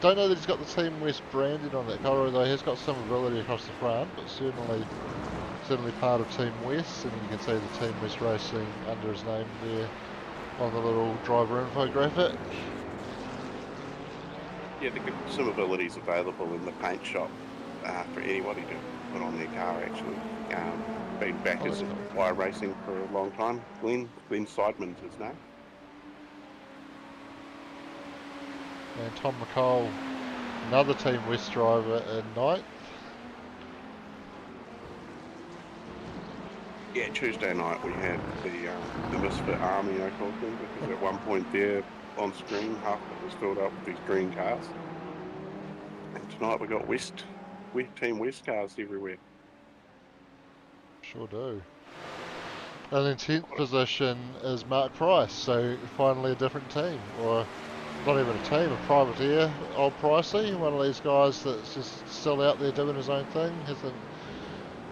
Don't know that he's got the Team West branded on that car, although he has got some ability across the front, but certainly part of Team West, and you can see the Team West Racing under his name there on the little driver infographic. Yeah, the some abilities available in the paint shop for anybody to put on their car, actually. Been backers in wire racing for a long time. Glenn Seidman's his name. And Tom McCall, another Team West driver in 9th. Yeah, Tuesday night we had the Misfit Army, I called them, because at one point there on screen, half of it was filled up with these green cars. And tonight we got Team West cars everywhere. Sure do. And in 10th position is Mark Price, so finally a different team, or not even a team, a privateer, old Pricey, one of these guys that's just still out there doing his own thing,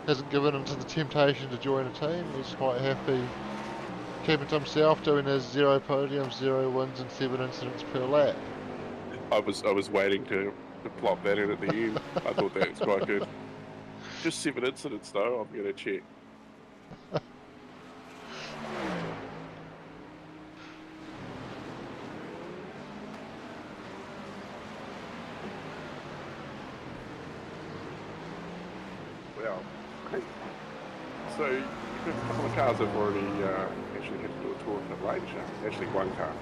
hasn't given into the temptation to join a team. He's quite happy keeping to himself, doing his 0 podiums, 0 wins and 7 incidents per lap. I was waiting to plop that in at the end. I thought that was quite good. Just 7 incidents though, I'm going to check. Well, So a couple of cars have already actually had to do a tour of the range. Actually, one car.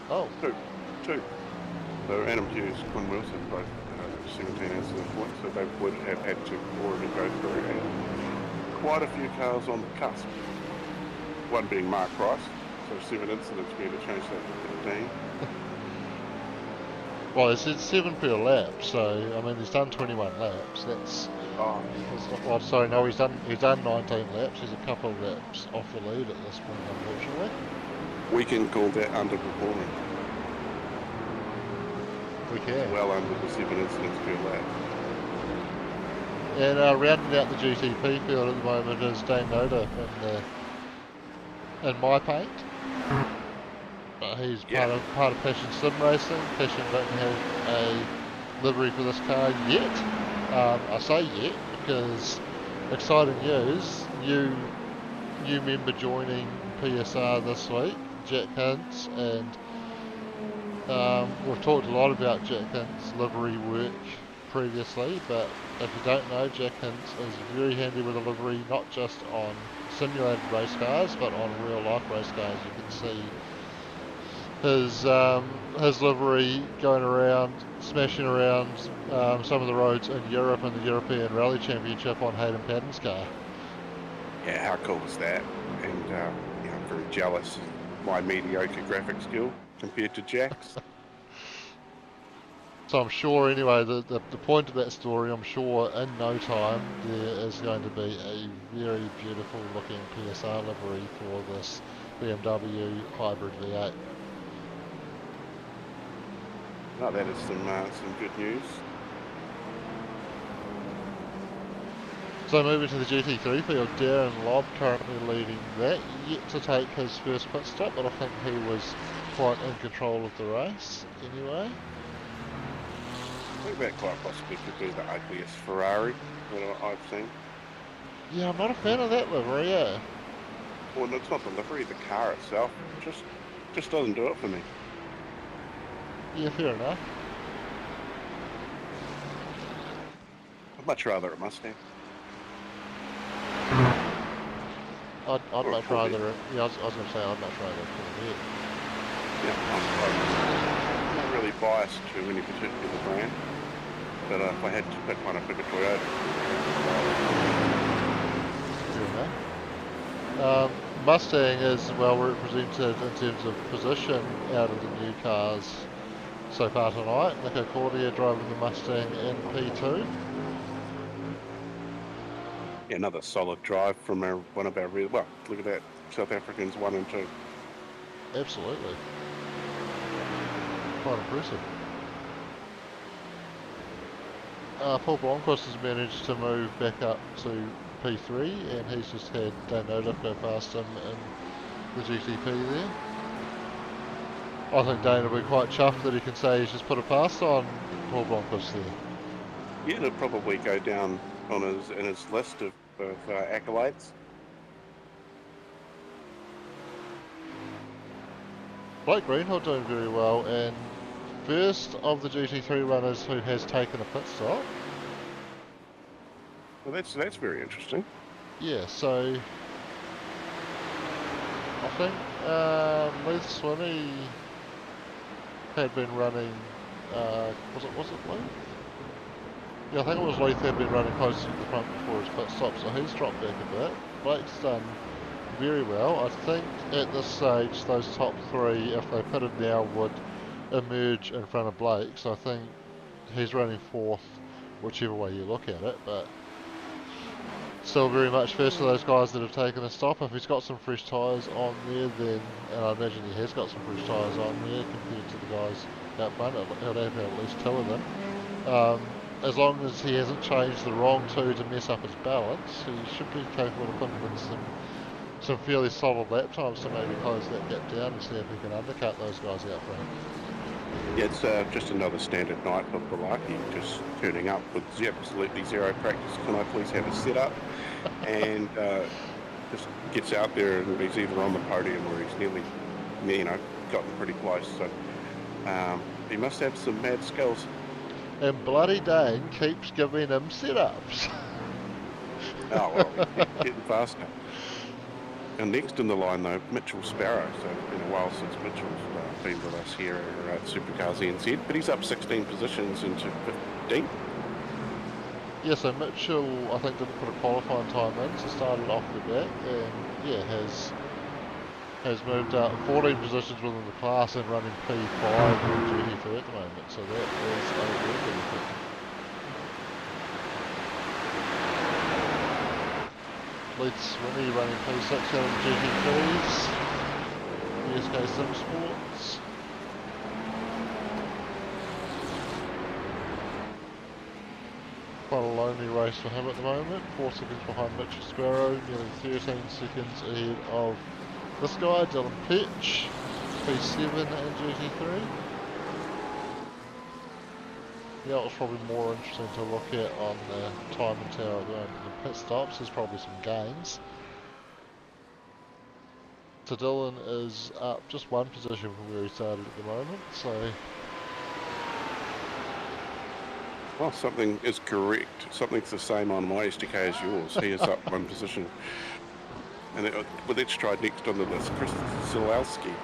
Oh, Two. So Adam Hughes, Quinn Wilson, both 17 incident points, so they would have had to already go through, and quite a few cars on the cusp. One being Mark Price, so 7 incidents being to change that to 15. well, it's 7 per lap, so I mean he's done 21 laps. That's not, well, sorry, no, he's done 19 laps. He's a couple of laps off the lead at this point, unfortunately. We can call that underperforming. We can. Well under the 7 incidents per lap. And rounding out the GTP field at the moment is Dane Noda in my paint. But he's part of Passion Sim Racing. Passion don't have a livery for this car yet. I say yet because exciting news. New member joining PSR this week, Jack Hintz, and we've talked a lot about Jack Hint's livery work previously, but if you don't know, Jack Hintz is very handy with a livery, not just on simulated race cars, but on real life race cars. You can see his livery going around, smashing around some of the roads in Europe and the European Rally Championship on Hayden Paddon's car. Yeah, how cool is that? And I'm very jealous of my mediocre graphic skill compared to Jack's. So I'm sure anyway, the point of that story, I'm sure in no time there is going to be a very beautiful looking PSR livery for this BMW hybrid V8. Oh, that is some good news. So moving to the GT3 field, Darren Lobb currently leading that, yet to take his first pit stop, but I think he was quite in control of the race anyway. I think that quite possibly could be the ugliest Ferrari that I've seen. Yeah, I'm not a fan of that livery, yeah. Well, it's not the livery, the car itself. Just doesn't do it for me. Yeah, fair enough. I'd much rather a Mustang. I'd much rather, yeah, I was going to say I'd much rather a Corvette. Yeah, I'm not really biased to any particular brand, but if I had to pick one, I'd pick a Toyota. Fair enough. Mustang is well represented in terms of position out of the new cars so far tonight. Nico Cordia driving the Mustang in P2. Yeah, another solid drive from one of our well, look at that, South Africans 1 and 2. Absolutely. Quite impressive. Paul Blomqvist has managed to move back up to P3, and he's just had Dane Noda go past him in the GTP there. I think Dane will be quite chuffed that he can say he's just put a pass on Paul Blomqvist there. Yeah, it'll probably go down on his list of accolades. Blake Greenhill doing very well, and first of the GT3 runners who has taken a pit stop. Well, that's very interesting. Yeah, so I think Leith Swinney had been running. Was it Leith? Yeah, I think it was Leith had been running closer to the front before his pit stop, so he's dropped back a bit. Blake's done very well. I think at this stage, those top three, if they pitted now, would emerge in front of Blake. So I think he's running fourth, whichever way you look at it. But still very much first of those guys that have taken a stop. If he's got some fresh tyres on there, then, and I imagine he has got some fresh tyres on there compared to the guys out front, he'll have at least two of them. As long as he hasn't changed the wrong two to mess up his balance, he should be capable of putting in some fairly solid lap times to maybe close that gap down and see if he can undercut those guys out front. Yeah, it's just another standard night of Balaki, just turning up with absolutely zero practice. Can I please have a setup? And just gets out there and he's either on the podium or he's nearly, gotten pretty close. So he must have some mad skills. And bloody Dane keeps giving him setups. Oh, well, he's getting faster. And next in the line, though, Mitchell Sparrow. So it's been a while since Mitchell's been with us here at SuperCars NZ, but he's up 16 positions into 15. Yeah, so Mitchell, I think, didn't put a qualifying time in, so started off the back, and yeah, has moved up 14 positions within the class and running P5 in GT3 at the moment, so that is a real benefit. Leeds Winnie running P6 out of the GT3s, BSK Sim Sports. Quite a lonely race for him at the moment, 4 seconds behind Mitchell Sparrow, nearly 13 seconds ahead of this guy, Dylan Petch, P7 and GT3. Yeah, it was probably more interesting to look at on the timing tower at the moment. The pit stops, there's probably some gains. So Dylan is up just one position from where he started at the moment, so... Well, something is correct. Something's the same on my SDK as yours. He is up one position. And well, let's try next on the list, Chris Zalowski.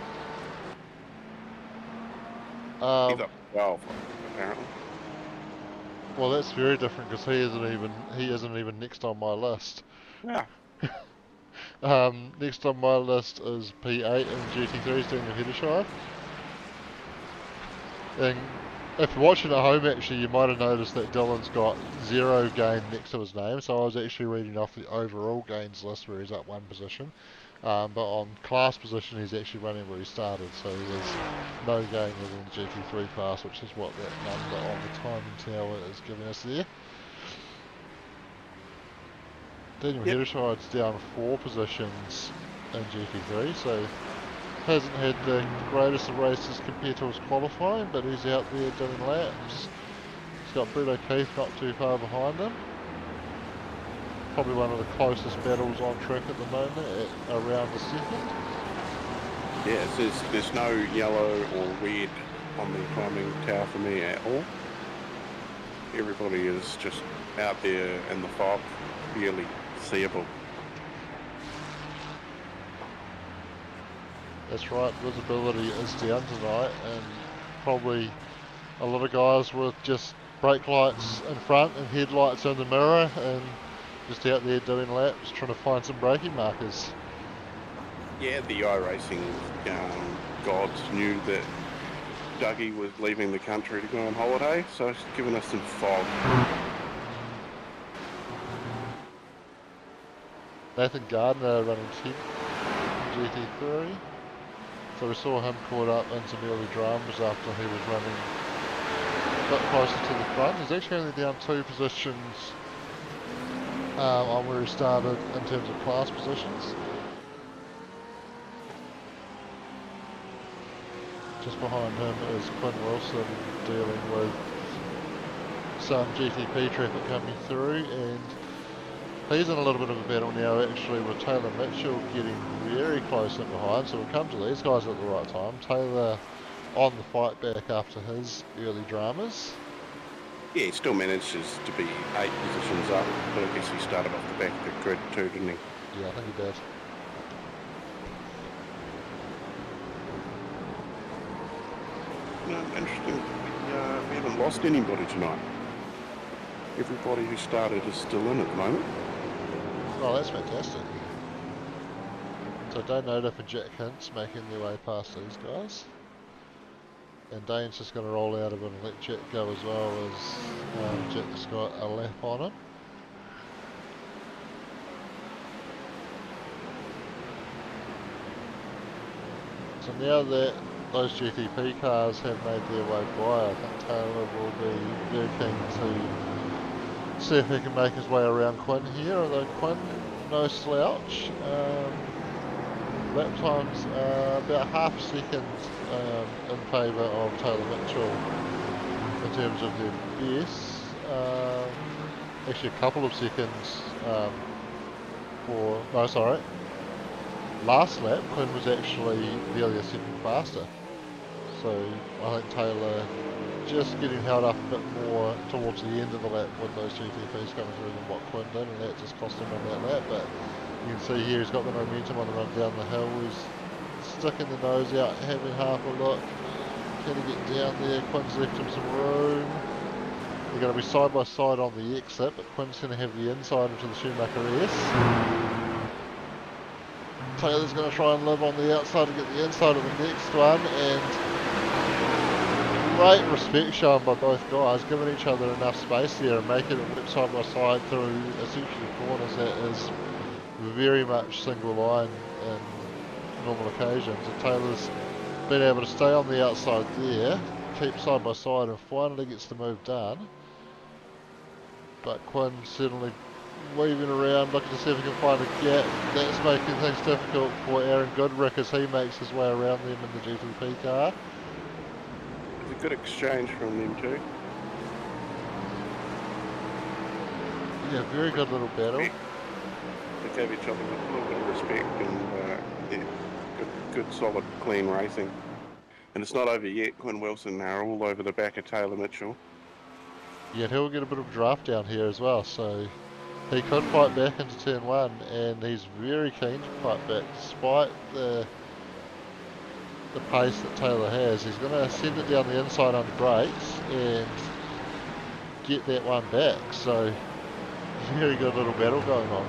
He's up 12, apparently. Well, that's very different because he isn't even next on my list. Yeah. Next on my list is P8 and GT3's Daniel Heddershire. And if you're watching at home, actually, you might have noticed that Dylan's got 0 gain next to his name. So I was actually reading off the overall gains list where he's up one position. But on class position, he's actually running where he started. So he has no gain within the GT3 class, which is what that number on the timing tower is giving us there. Daniel Heddershire's down 4 positions in GT3, so hasn't had the greatest of races compared to his qualifying, but he's out there doing laps. He's got Brett O'Keefe not too far behind him. Probably one of the closest battles on track at the moment at around a second. Yeah, there's no yellow or red on the timing tower for me at all. Everybody is just out there in the fog, barely seeable. That's right, visibility is down tonight, and probably a lot of guys with just brake lights in front and headlights in the mirror and just out there doing laps, trying to find some braking markers. Yeah, the iRacing gods knew that Dougie was leaving the country to go on holiday, so it's given us some fog. Nathan Gardner running 10th GT3. So we saw him caught up in some early dramas after he was running a bit closer to the front. He's actually only down 2 positions on where he started in terms of class positions. Just behind him is Quinn Wilson dealing with some GTP traffic coming through, and he's in a little bit of a battle now actually with Taylor Mitchell getting very close in behind, so we'll come to these guys at the right time. Taylor on the fight back after his early dramas. Yeah, he still manages to be 8 positions up, but I guess he started off the back of the grid too, didn't he? Yeah, I think he did. No, interesting. We haven't lost anybody tonight. Everybody who started is still in at the moment. Oh, that's fantastic. So Dane for Jack Hintz making their way past these guys. And Dane's just going to roll out of it and let Jack go as well, as Jack's got a lap on him. So now that those GTP cars have made their way by, I think Taylor will be very keen to see if he can make his way around Quinn here, although Quinn, no slouch. Lap times about half a second in favour of Taylor Mitchell in terms of their best. Actually a couple of seconds last lap Quinn was actually nearly a second faster. So I think Taylor just getting held up a bit more towards the end of the lap with those GTPs coming through than what Quinn did, and that just cost him on that lap. But you can see here he's got the momentum on the run down the hill. He's sticking the nose out, having half a look. Can he get down there? Quinn's left him some room. They're going to be side by side on the exit, but Quinn's going to have the inside into the Schumacher S. Taylor's going to try and live on the outside to get the inside of the next one, and great respect shown by both guys, giving each other enough space there and making it work side by side through essentially corners that is very much single line in normal occasions. And Taylor's been able to stay on the outside there, keep side by side, and finally gets the move done. But Quinn certainly weaving around, looking to see if he can find a gap. That's making things difficult for Aaron Goodrick as he makes his way around them in the GTP car. It's a good exchange from them too. Yeah, very good little battle. They gave each other a little bit of respect, and yeah, good solid clean racing. And it's not over yet. Quinn Wilson are all over the back of Taylor Mitchell. Yet he'll get a bit of draft down here as well, so he could fight back into turn one, and he's very keen to fight back despite the pace that Taylor has. He's going to send it down the inside under brakes and get that one back, so very good little battle going on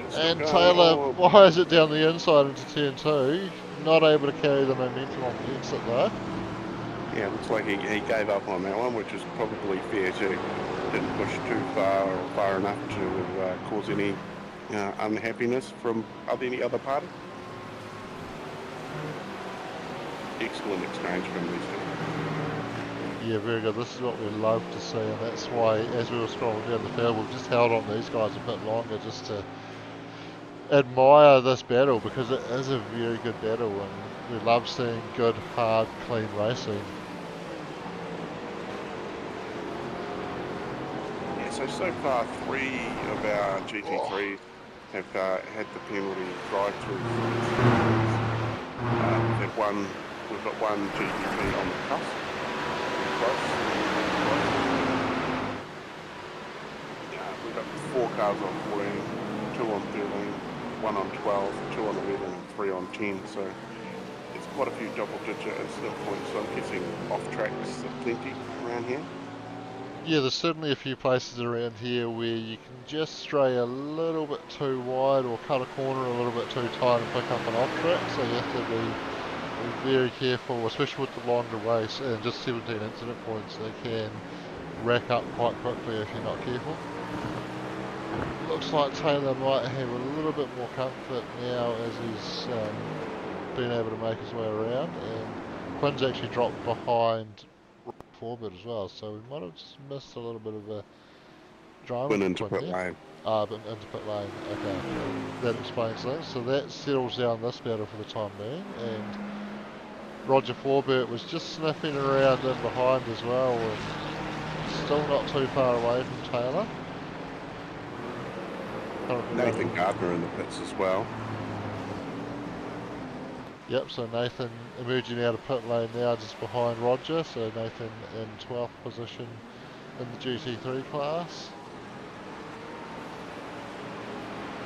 there. And Taylor wires it down the inside into turn two, not able to carry the momentum on the exit though. Yeah, looks like he gave up on that one, which is probably fair too. Didn't push too far or far enough to cause any unhappiness from any other party. Excellent exchange from these two. Yeah, very good. This is what we love to see, and that's why as we were scrolling down the field, we've just held on these guys a bit longer just to admire this battle, because it is a very good battle, and we love seeing good, hard, clean racing. So far, 3 of our GT3s have had the penalty drive-through. We've got one GT3 on the cusp. Close. We've got 4 cars on 14, 2 on 13, 1 on 12, 2 on 11, and 3 on 10. So it's quite a few double-digit incident points. So I'm guessing off-tracks are plenty around here. Yeah, there's certainly a few places around here where you can just stray a little bit too wide or cut a corner a little bit too tight and pick up an off track, so you have to be very careful, especially with the longer race, and just 17 incident points, they can rack up quite quickly if you're not careful. Looks like Taylor might have a little bit more comfort now as he's been able to make his way around, and Quinn's actually dropped behind Forbid as well, so we might have just missed a little bit of a drama. Went into pit lane. But into pit lane, okay. That explains that. So that settles down this battle for the time being, and Roger Forbert was just sniffing around in behind as well, and still not too far away from Taylor. Nathan Gardner in the pits as well. Yep, so Nathan emerging out of pit lane now just behind Roger, so Nathan in 12th position in the GT3 class.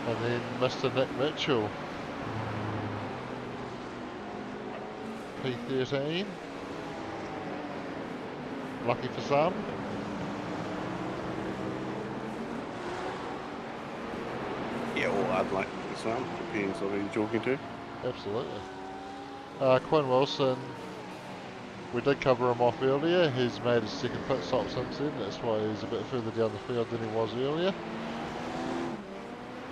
And then Mr. Nick Mitchell, P13, lucky for some. Yeah, or unlucky for some, depends on who you're talking to. Absolutely. Quinn Wilson, we did cover him off earlier. He's made his second pit stop since then. That's why he's a bit further down the field than he was earlier.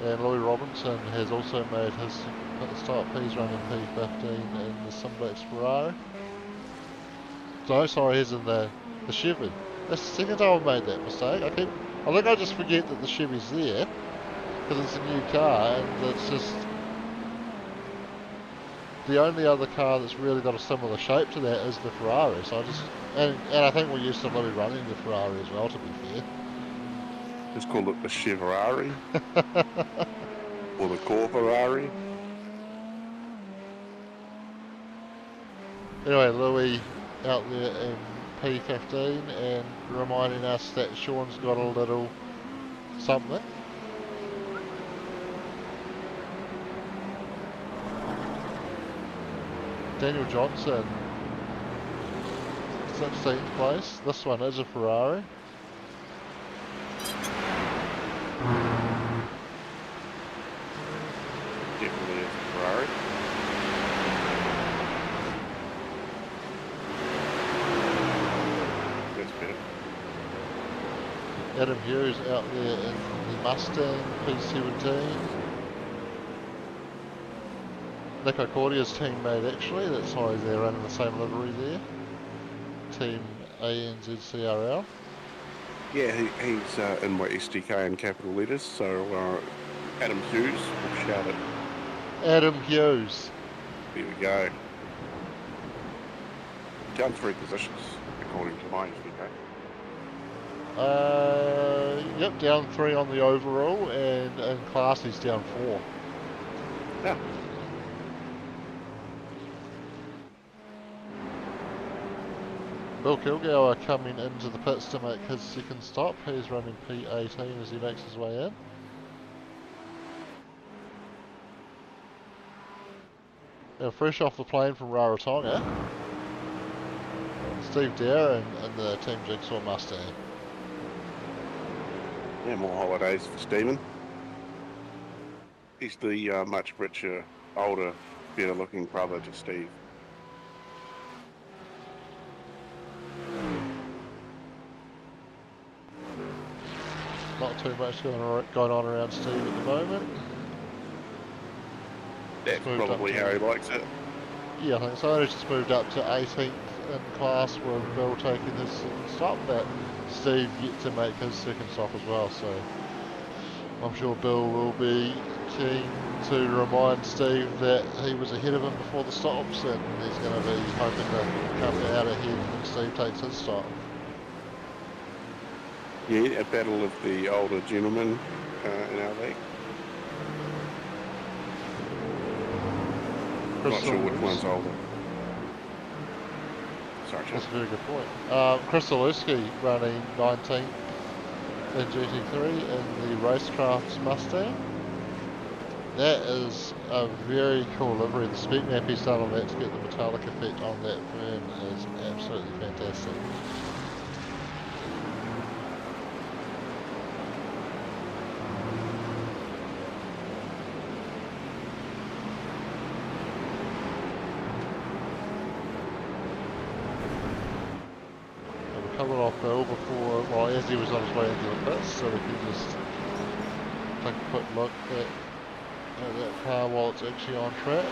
And Louis Robinson has also made his second pit stop. He's running P15 in the Simblacks Ferrari. No, sorry, he's in the Chevy. That's the second time I've made that mistake. I think I just forget that the Chevy's there because it's a new car, and it's just the only other car that's really got a similar shape to that is the Ferrari. So I just and I think we're used to Louis running the Ferrari as well, to be fair. Just call it the Cheverari or the Corferari. Anyway, Louis out there in P15 and reminding us that Sean's got a little something. Daniel Johnson, 16th place. This one is a Ferrari. Definitely is a Ferrari. That's better. Adam Hughes out there in the Mustang P17. Nico Cordia's teammate actually, that's why they're running the same livery there. Team ANZCRL. Yeah, he's in my SDK in capital letters, so Adam Hughes will shout it. Adam Hughes. There we go. Down 3 positions, according to my SDK. Yep, down 3 on the overall, and in class he's down 4. Yeah. Bill Kilgour coming into the pits to make his second stop. He's running P18 as he makes his way in. Now fresh off the plane from Rarotonga, Steve Dare and the Team Jigsaw Mustang. Yeah, more holidays for Stephen. He's the much richer, older, better looking brother to Steve. Not too much going on around Steve at the moment. That's probably how he likes it. Yeah, I think so. He's just moved up to 18th in class with Bill taking his second stop, but Steve yet to make his second stop as well, so I'm sure Bill will be keen to remind Steve that he was ahead of him before the stops, and he's going to be hoping to come out ahead when Steve takes his stop. Yeah, a battle of the older gentlemen in our league. Not sure which one's older. Sorry, John. That's a very good point. Chris Zaluski running 19th in GT3 in the Racecraft's Mustang. That is a very cool livery. The spec map he's done on that to get the metallic effect on that fern is absolutely fantastic. Covered off Bill before, well, as he was on his way into the pits, so we can just take a quick look at that car while it's actually on track.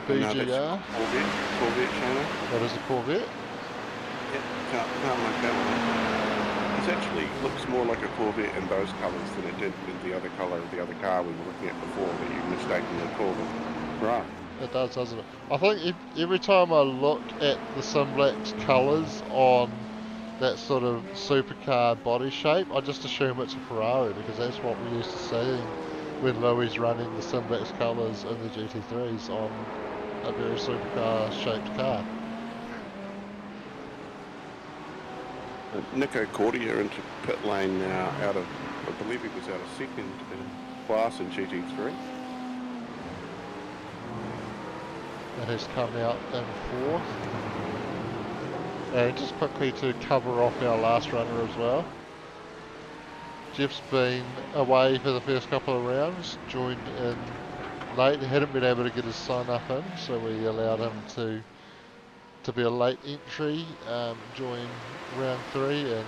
BGR. Corvette Shana. That is a Corvette. Yeah, can't like that one. It actually looks more like a Corvette in those colours than it did in the other colour of the other car we were looking at before that you mistakenly called it. Right. It does, doesn't it? I think every time I look at the Simblax colours on that sort of supercar body shape, I just assume it's a Ferrari because that's what we used to see when Louis running the Simblax colours in the GT3s on a very supercar shaped car. Nico Cordia into pit lane now out of, I believe he was out of second in class in GT3. That has come out in 4th. And just quickly to cover off our last runner as well. Jeff's been away for the first couple of rounds, joined in late, he hadn't been able to get his sign up in, so we allowed him to be a late entry, join round 3, and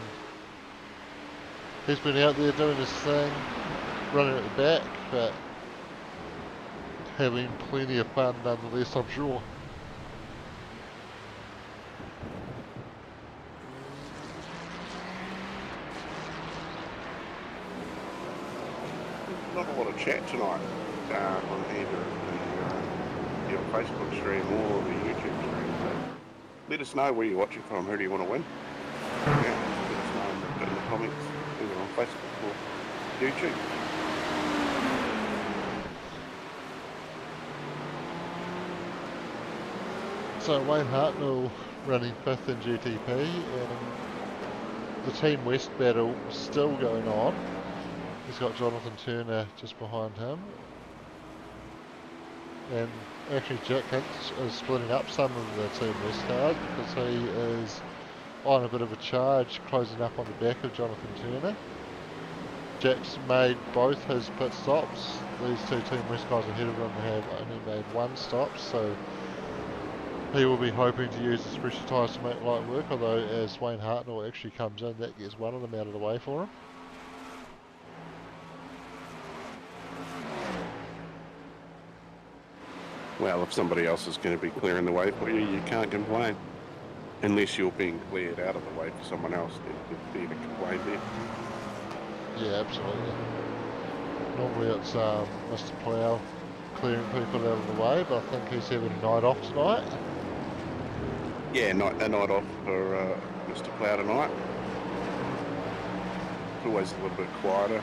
he's been out there doing his thing, running at the back, but having plenty of fun nonetheless, I'm sure. Not a lot of chat tonight on either the Facebook stream or the YouTube stream. So let us know where you're watching from. Who do you want to win? Yeah, let us know in the comments either on Facebook or YouTube. So Wayne Hartnell running 5th in GTP, and the Team West battle still going on. He's got Jonathan Turner just behind him. And actually Jack Hicks is splitting up some of the Team West cars because he is on a bit of a charge, closing up on the back of Jonathan Turner. Jack's made both his pit stops. These two Team West guys ahead of him have only made one stop, so he will be hoping to use his pressure tyres to make light work, although as Wayne Hartnell actually comes in, that gets one of them out of the way for him. Well, if somebody else is going to be clearing the way for you, you can't complain. Unless you're being cleared out of the way for someone else, then you complain there. Yeah, absolutely. Normally it's Mr. Plough clearing people out of the way, but I think he's having a night off tonight. Yeah, a night off for Mr. Plough tonight. It's always a little bit quieter.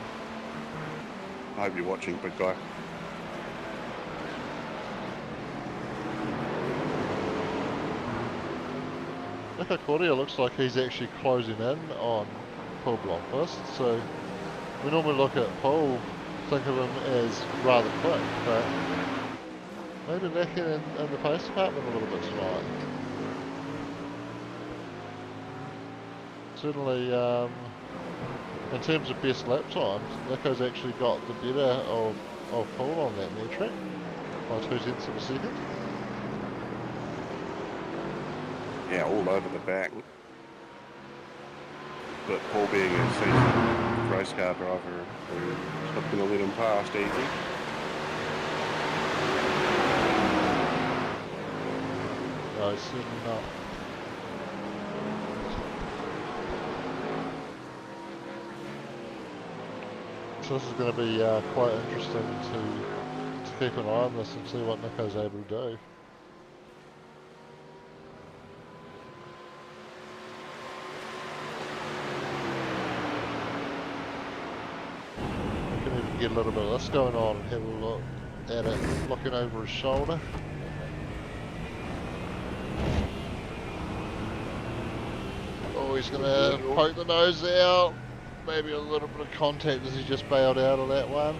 I hope you're watching, big guy. Nico Cordia looks like he's actually closing in on Paul Blomqvist, so we normally look at Paul, think of him as rather quick, but maybe lacking in the pace department a little bit tonight. Certainly, in terms of best lap times, Nico's actually got the better of Paul on that metric by 2/10 of a second. Yeah, all over the back. But Paul being a seasoned race car driver, he's not going to let him past easy. No, he's certainly not. So this is going to be quite interesting to keep an eye on this and see what Nico's able to do. Get a little bit of this going on and have a look at it, looking over his shoulder. Oh, he's going to poke the nose out. Maybe a little bit of contact as he just bailed out of that one.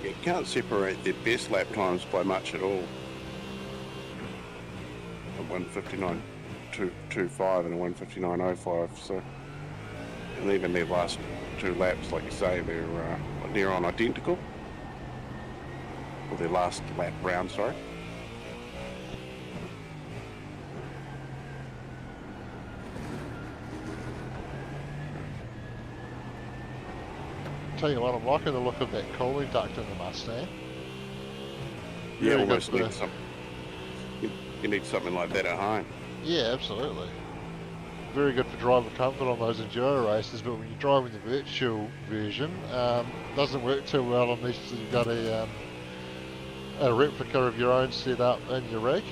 You can't separate their best lap times by much at all. 1:59.25 and a 1:59.05. So, and even their last two laps, like you say, they're near on identical. Or their last lap round, sorry. Tell you what, I'm liking the look of that cooling duct in the Mustang. Yeah, Very almost good need some. You need something like that at home. Yeah, absolutely. Very good for driver comfort on those enduro races, but when you're driving the virtual version, doesn't work too well unless you've got a replica of your own set up in your rig.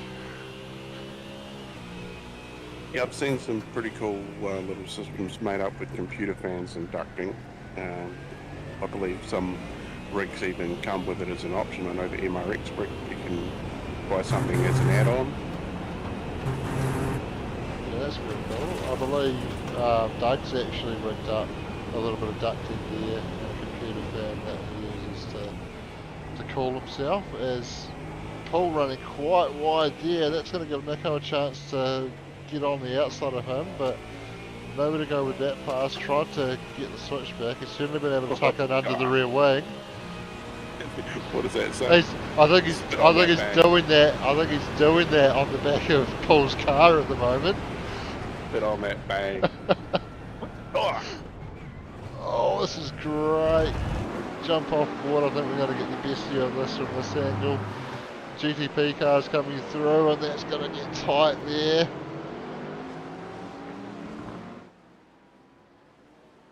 Yeah, I've seen some pretty cool little systems made up with computer fans and ducting. I believe some rigs even come with it as an option. I know the MRX rig, you can buy something as an add-on. Yeah, that's pretty cool. I believe Doug's actually rigged up a little bit of ducting there and a computer fan that he uses to cool himself. As Paul running quite wide there, that's going to give Nico a chance to get on the outside of him, but nowhere to go with that pass. Tried to get the switch back. He's certainly been able to tuck in under the rear wing. What does that say? I think he's doing that. I think he's doing that on the back of Paul's car at the moment. Bit on that bang. Oh, this is great. Jump off board. I think we're going to get the best view of this from this angle. GTP cars coming through, and that's going to get tight there.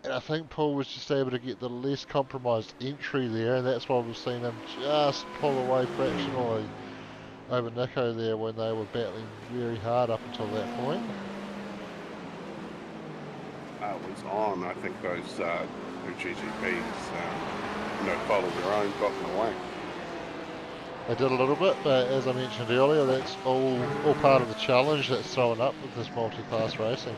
And I think Paul was just able to get the less compromised entry there, and that's why we've seen him just pull away fractionally over Nico there when they were battling very hard up until that point. It was on, I think, those two GTPs. fault of their own, got in the way. They did a little bit, but as I mentioned earlier, that's all part of the challenge that's thrown up with this multi-class racing.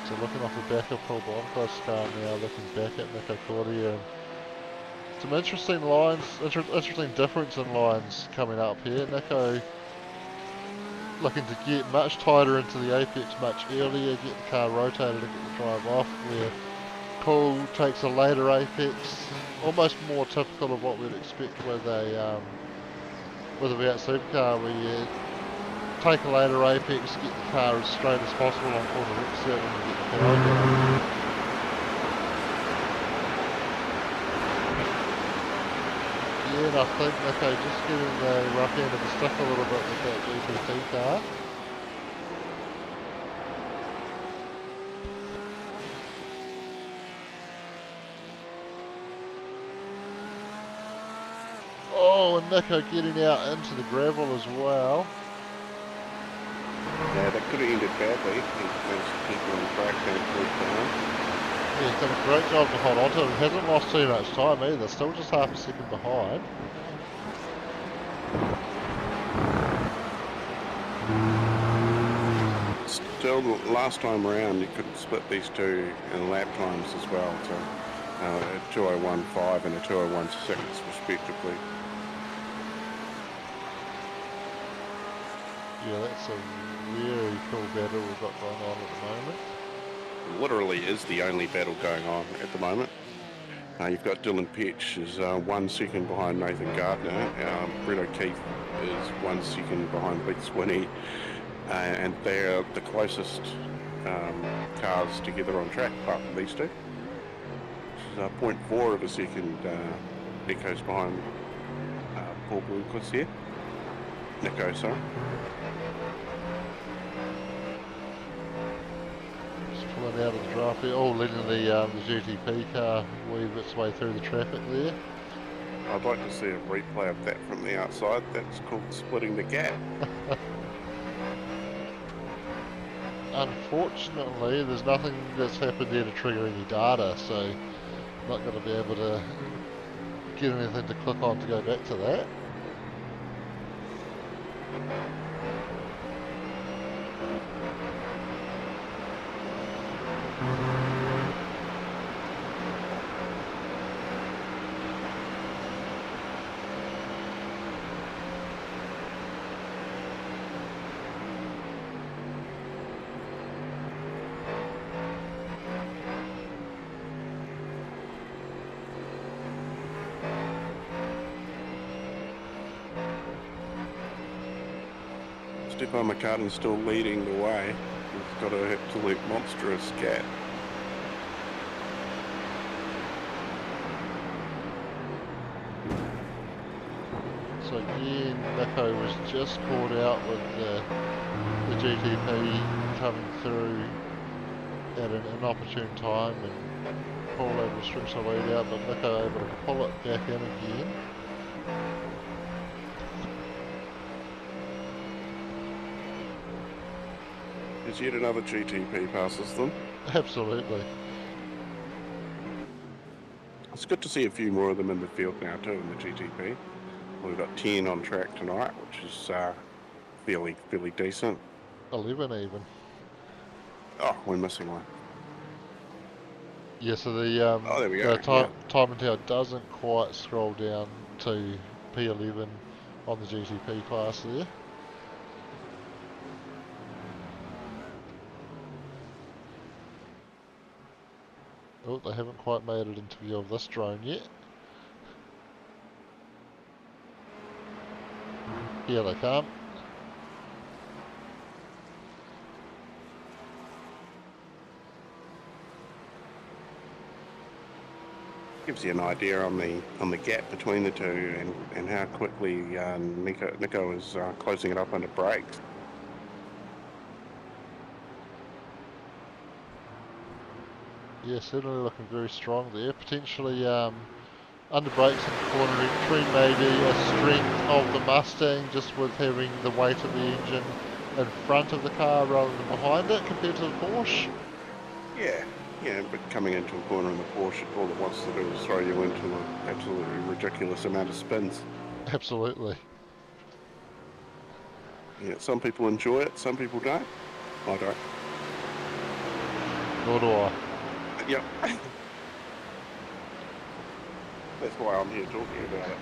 So looking off the back of Paul Blanco's car now, looking back at Nico Cordier, and some interesting lines, interesting difference in lines coming up here. Nico looking to get much tighter into the apex much earlier, get the car rotated and get the drive off, where Paul takes a later apex, almost more typical of what we'd expect with a V8 supercar, where you take a later apex, get the car as straight as possible on corner exit and get the power down. Yeah, and I think Nico just getting the rough end of the stick a little bit with that GTP car. Oh, and Nico getting out into the gravel as well. Yeah, that could have ended badly. He managed to keep on track and keep down. Yeah, he's done a great job to hold on to it. He hasn't lost too much time either, still just half a second behind. Still, last time around, you could split these two in lap times as well, so a 2:01.5 and a 2:01.6 respectively. Yeah, that's a very cool battle we've got going on at the moment. Literally is the only battle going on at the moment. You've got Dylan Petch is 1 second behind Nathan Gardner. Brett O'Keefe is 1 second behind Pete Swinney. And they're the closest cars together on track, apart from these two. This is 0.4 of a second Nico's behind Paul Bloomquist here. Nico, sorry. Just pulling out of the draft here. Oh, letting the GTP car weave its way through the traffic there. I'd like to see a replay of that from the outside. That's called splitting the gap. Unfortunately, there's nothing that's happened there to trigger any data, so I'm not going to be able to get anything to click on to go back to that. Stefan McCartan's still leading the way. He's got an absolute monstrous gap. So again, Nico was just caught out with the GTP coming through at an inopportune time, and Paul able to stretch the lead out, but Nico able to pull it back in again. There's yet another GTP passes them. Absolutely. It's good to see a few more of them in the field now too in the GTP. We've got 10 on track tonight, which is fairly decent. 11 even. Oh, we're missing one. Yeah, so the there we go. time and tail doesn't quite scroll down to P11 on the GTP class there. Oh, they haven't quite made it into view of this drone yet. Here they come. Gives you an idea on the gap between the two and how quickly Nico is closing it up under brakes. Yeah, certainly looking very strong there. Potentially under brakes and corner entry, maybe a strength of the Mustang just with having the weight of the engine in front of the car rather than behind it compared to the Porsche. Yeah, but coming into a corner in the Porsche, all it wants to do is throw you into an absolutely ridiculous amount of spins. Absolutely. Yeah, some people enjoy it, some people don't. I don't. Nor do I. Yep. That's why I'm here talking about it.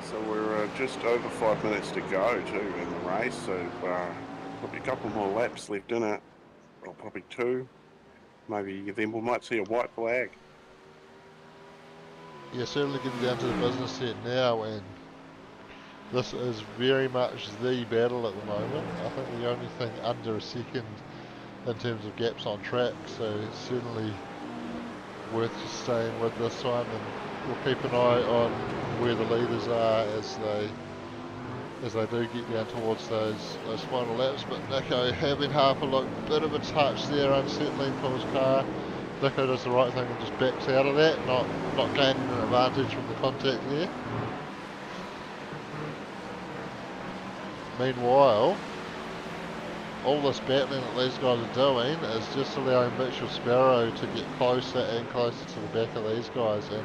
So we're just over 5 minutes to go too in the race, so probably a couple more laps left in it, or probably 2. Maybe then we might see a white flag. Yeah, certainly getting down to the business here now, and this is very much the battle at the moment. I think the only thing under a second in terms of gaps on track, so certainly worth just staying with this one, and we'll keep an eye on where the leaders are as they do get down towards those final laps. But Nico having half a look, bit of a touch there, unsettling for his car. Nico does the right thing and just backs out of that, not gaining an advantage from the contact there. Meanwhile, all this battling that these guys are doing is just allowing Mitchell Sparrow to get closer and closer to the back of these guys, and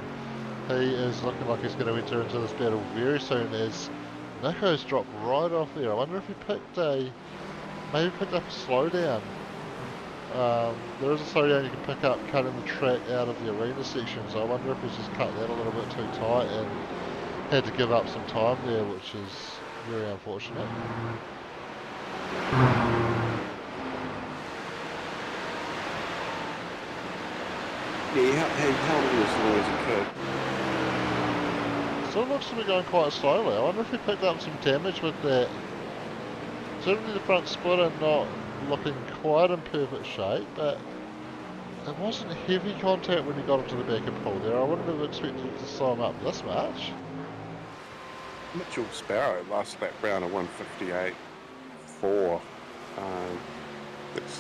he is looking like he's going to enter into this battle very soon as Nico's dropped right off there. I wonder if he maybe picked up a slowdown. There is a slowdown you can pick up cutting the track out of the arena section, so I wonder if he's just cut that a little bit too tight and had to give up some time there, which is very unfortunate. Yeah, he held it as long as he could. Still looks to be going quite slowly. I wonder if he picked up some damage with that. Certainly the front splitter not looking quite in perfect shape, but it wasn't heavy contact when he got into the back and pulled there. I wouldn't have expected to slow him up this much. Mitchell Sparrow last lap round at 158.4. It's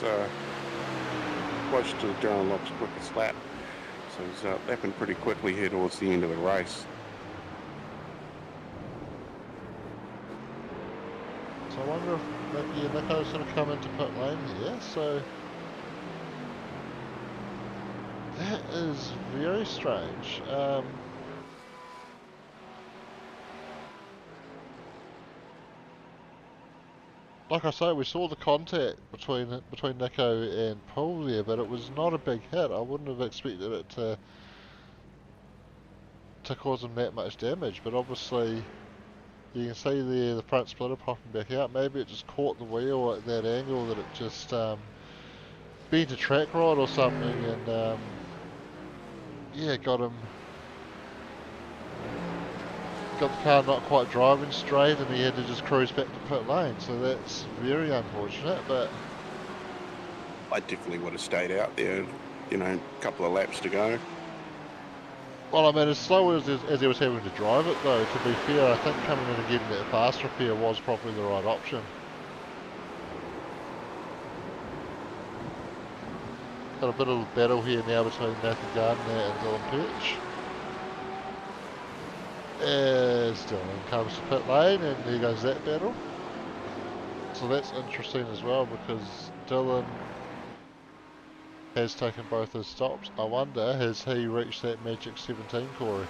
close to Darren Lock's quickest lap. So he's lapping pretty quickly here towards the end of the race. So I wonder if Nico's going to come into pit lane here. So that is very strange. Like I say, we saw the contact between Nico and Paul there, but it was not a big hit. I wouldn't have expected it to cause him that much damage, but obviously you can see there the front splitter popping back out. Maybe it just caught the wheel at that angle that it just bent a track rod or something, and yeah, got the car not quite driving straight, and he had to just cruise back to pit lane. So that's very unfortunate, but I definitely would have stayed out there, you know, a couple of laps to go. well, I mean, as slow as he was having to drive it, though, to be fair, I think coming in and getting that fast repair was probably the right option. Got a bit of a battle here now between Nathan Gardner and Dylan Perch. As Dylan comes to pit lane, and there goes that battle. So that's interesting as well, because Dylan has taken both his stops. I wonder, has he reached that magic 17, Corey?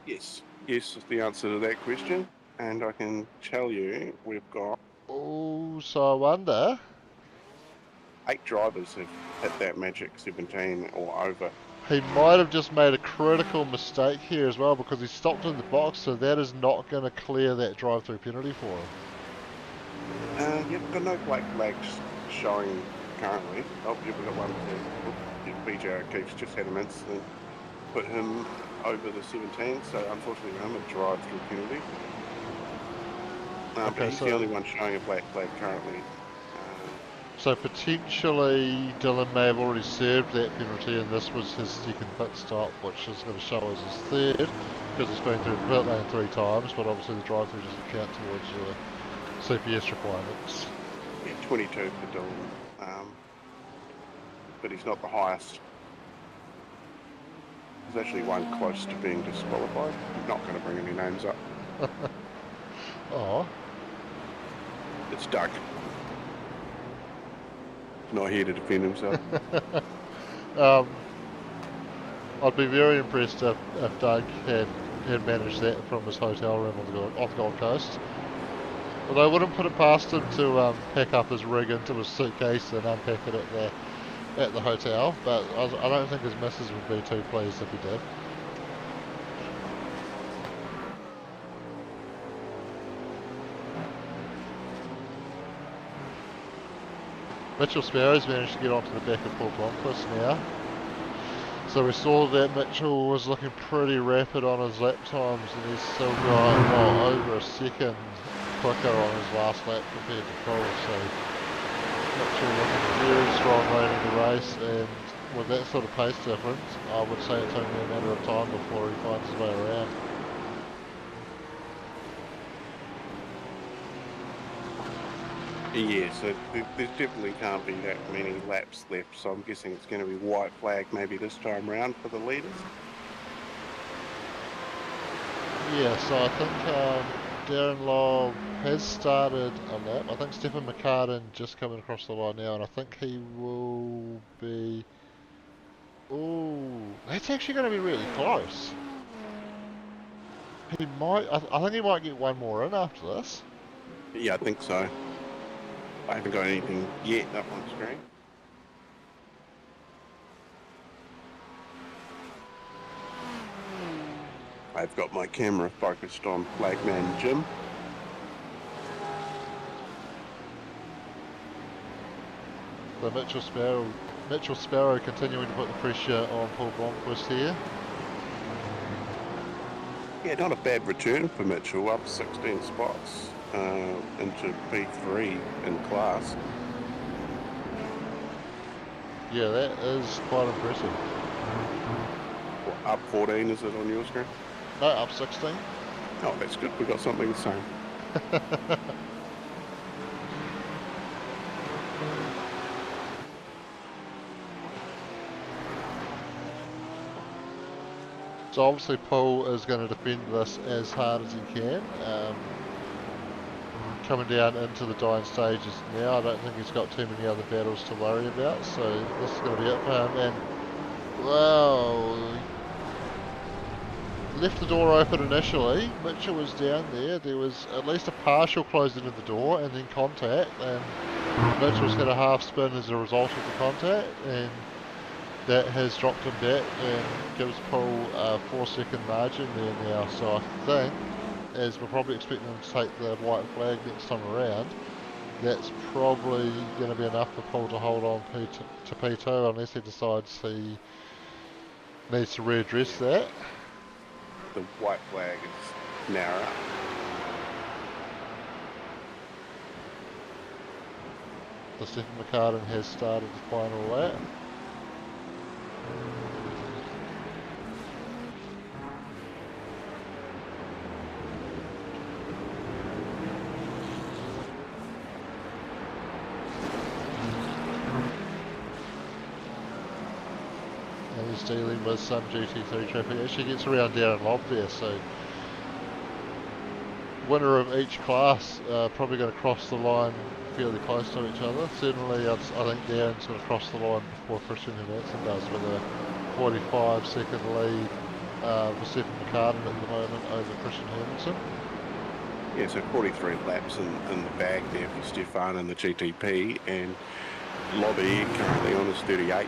Yes is the answer to that question, and I can tell you we've got Oh, so I wonder. 8 drivers have hit that magic 17 or over. He might have just made a critical mistake here as well, because he stopped in the box, so that is not going to clear that drive-through penalty for him. You've got no black flags showing currently. Oh, you've got one there. BJ O'Keefe's just had an incident, put him over the 17, so unfortunately for him, a drive-through penalty. Okay, but he's the only one showing a black flag currently. So potentially Dylan may have already served that penalty, and this was his second pit stop, which is going to show as his third, because he's been through the pit lane 3 times, but obviously the drive-through doesn't count towards your CPS requirements. 22 for Dylan, but he's not the highest. There's actually one close to being disqualified. I'm not going to bring any names up. Oh, It's Doug. He's not here to defend himself. I'd be very impressed if Doug had managed that from his hotel room on the Gold Coast. Although I wouldn't put it past him to pack up his rig into his suitcase and unpack it at the hotel, but I don't think his missus would be too pleased if he did. Mitchell Sparrow's managed to get onto the back of Paul Blomqvist now. So we saw that Mitchell was looking pretty rapid on his lap times, and he's still got over a second quicker on his last lap compared to Paul. So Mitchell looking very strong late in the race, and with that sort of pace difference, I would say it's only a matter of time before he finds his way around. Yeah, so there definitely can't be that many laps left, so I'm guessing it's going to be white flag maybe this time round for the leaders. Yeah, so I think Darren Lobb has started a lap. I think Stephen McCartan just coming across the line now, and I think he will be... Ooh, that's actually going to be really close. He might... I think he might get one more in after this. Yeah, I think so. I haven't got anything yet up on screen. I've got my camera focused on Flagman Jim. So Mitchell Sparrow continuing to put the pressure on Paul Blomqvist here. Yeah, not a bad return for Mitchell, up 16 spots into P3 in class. Yeah, that is quite impressive. Well, up 14 is it on your screen? No, up 16. Oh, that's good. We got something the same. So obviously Paul is going to defend this as hard as he can. Coming down into the dying stages now, I don't think he's got too many other battles to worry about, so this is going to be it for him. And, well, left the door open initially. Mitchell was down there. There was at least a partial closing of the door and then contact, and Mitchell's got a half spin as a result of the contact, and that has dropped him back and gives Paul a 4-second margin there now. So I think, as we're probably expecting him to take the white flag next time around, that's probably going to be enough for Paul to hold on to P2 unless he decides he needs to readdress that. The white flag is narrow. So Stephen McCartan has started the final lap. And he's dealing with some GT3 traffic. Actually gets around Darren Lobb there, so winner of each class probably going to cross the line fairly close to each other. Certainly I think Darren's going to cross the line before Christian Hermansen does, with a 45-second lead for Stephen McCartan at the moment over Christian Hermansen. Yeah, so 43 laps in the bag there for Stefan in the GTP, and Lobby currently on his 38th.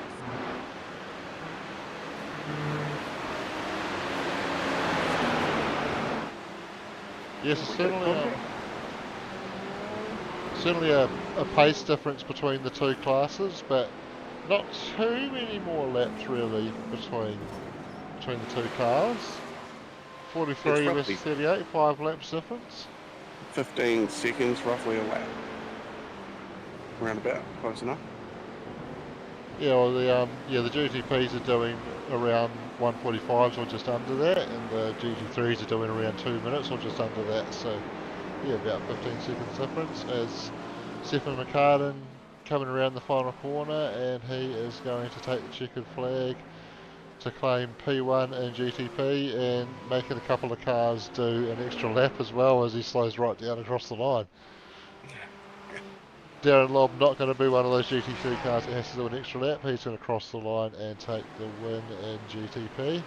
Yes, it's certainly a pace difference between the two classes, but not too many more laps really between the two cars. 43 versus 38, 5 laps difference. 15 seconds roughly a lap. Roundabout, close enough. Yeah, well the GTPs are doing around 1:45s or just under that, and the GT3s are doing around 2 minutes or just under that. So yeah, about 15 seconds difference as Stephen McCartan coming around the final corner, and he is going to take the checkered flag to claim P1 in GTP, and making a couple of cars do an extra lap as well as he slows right down across the line. Darren Lobb not going to be one of those GT3 cars that has to do an extra lap. He's going to cross the line and take the win in GTP.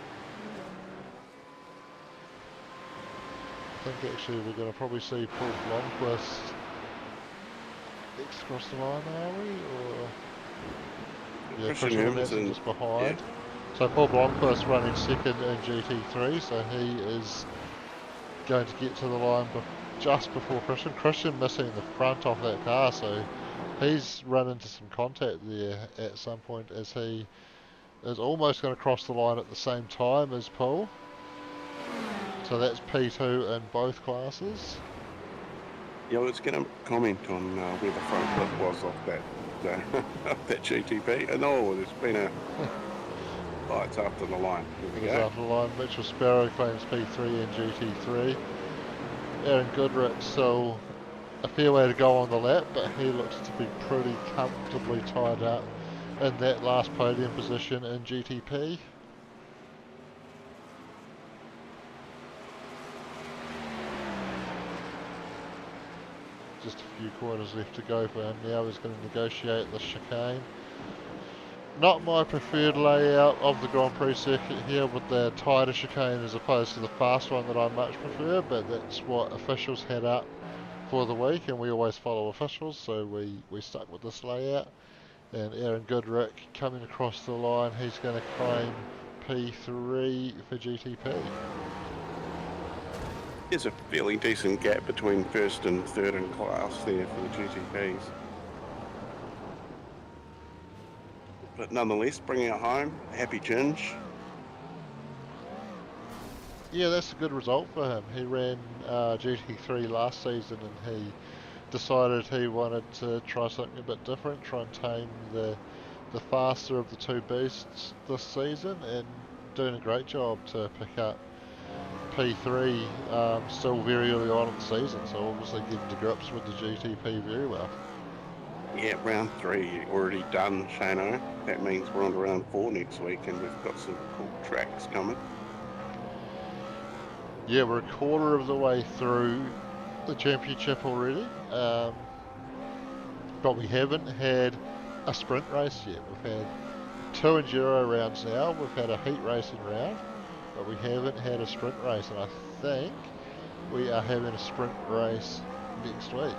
I think actually we're going to probably see Paul Blomqvist next across the line, are we? Or yeah, Christian Hermansen just behind. Yeah. So Paul Blomqvist running second in GT3, so he is going to get to the line just before Christian. Christian missing the front off that car, so he's run into some contact there at some point as he is almost going to cross the line at the same time as Paul. So that's P2 in both classes. Yeah, I was going to comment on where the front flip was off that GTP. And there's been a... Oh, it's after the line. It is after the line. Mitchell Sparrow claims P3 in GT3. Aaron Goodrick still a fair way to go on the lap, but he looks to be pretty comfortably tied up in that last podium position in GTP. Just a few corners left to go for him now. He's going to negotiate the chicane. Not my preferred layout of the Grand Prix circuit here, with the tighter chicane as opposed to the fast one that I much prefer, but that's what officials had up for the week, and we always follow officials, so we stuck with this layout. And Aaron Goodrick coming across the line, he's going to claim P3 for GTP. There's a fairly decent gap between first and third in class there for the GTPs. But nonetheless, bringing it home, happy Ginge. Yeah, that's a good result for him. He ran GT3 last season, and he decided he wanted to try something a bit different, try and tame the faster of the two beasts this season, and doing a great job to pick up P3 still very early on in the season, so obviously getting to grips with the GTP very well. Yeah, round 3 already done, Shano. That means we're on to round 4 next week, and we've got some cool tracks coming. Yeah, we're a quarter of the way through the championship already, but we haven't had a sprint race yet. We've had 2 enduro rounds now, we've had a heat racing round, but we haven't had a sprint race, and I think we are having a sprint race next week.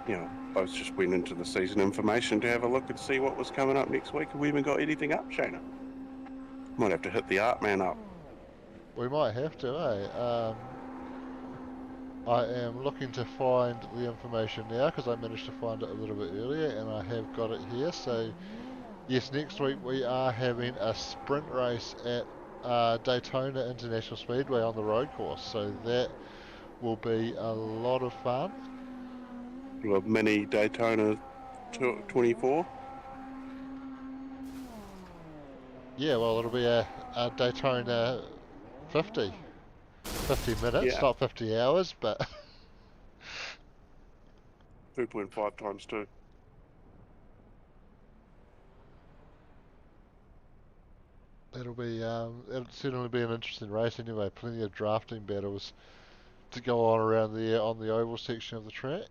You know, I was just went into the season information to have a look and see what was coming up next week, and we haven't got anything up, Shana. Might have to hit the art man up. We might have to, eh? I am looking to find the information now because I managed to find it a little bit earlier, and I have got it here. So yes, next week we are having a sprint race at Daytona International Speedway on the road course, so that will be a lot of fun. A mini Daytona 24. Yeah, well, it'll be a Daytona 50 minutes, yeah. not 50 hours, but 2.5 times 2. it'll certainly be an interesting race anyway. Plenty of drafting battles to go on around there on the oval section of the track.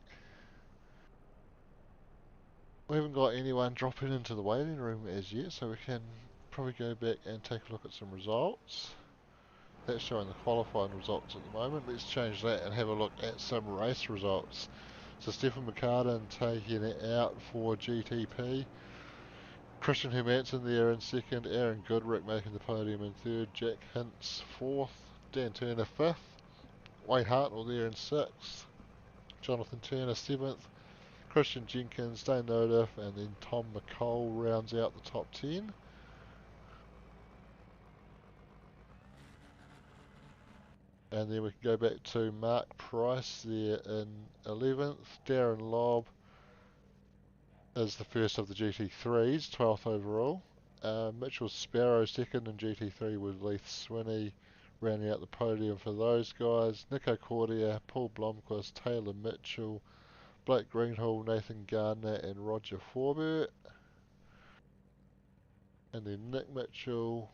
We haven't got anyone dropping into the waiting room as yet, so we can probably go back and take a look at some results. That's showing the qualifying results at the moment. Let's change that and have a look at some race results. So Stephen McCartan taking it out for GTP. Christian Hermansen there in second. Aaron Goodrick making the podium in third. Jack Hintz fourth. Dan Turner fifth. Wade Hartnell there in sixth. Jonathan Turner seventh. Christian Jenkins, Dane Nodiff, and then Tom McCall rounds out the top 10. And then we can go back to Mark Price there in 11th. Darren Lobb is the first of the GT3s, 12th overall. Mitchell Sparrow second in GT3 with Leith Swinney rounding out the podium for those guys. Nico Cordia, Paul Blomqvist, Taylor Mitchell, Blake Greenhall, Nathan Gardner and Roger Forbert. And then Nick Mitchell,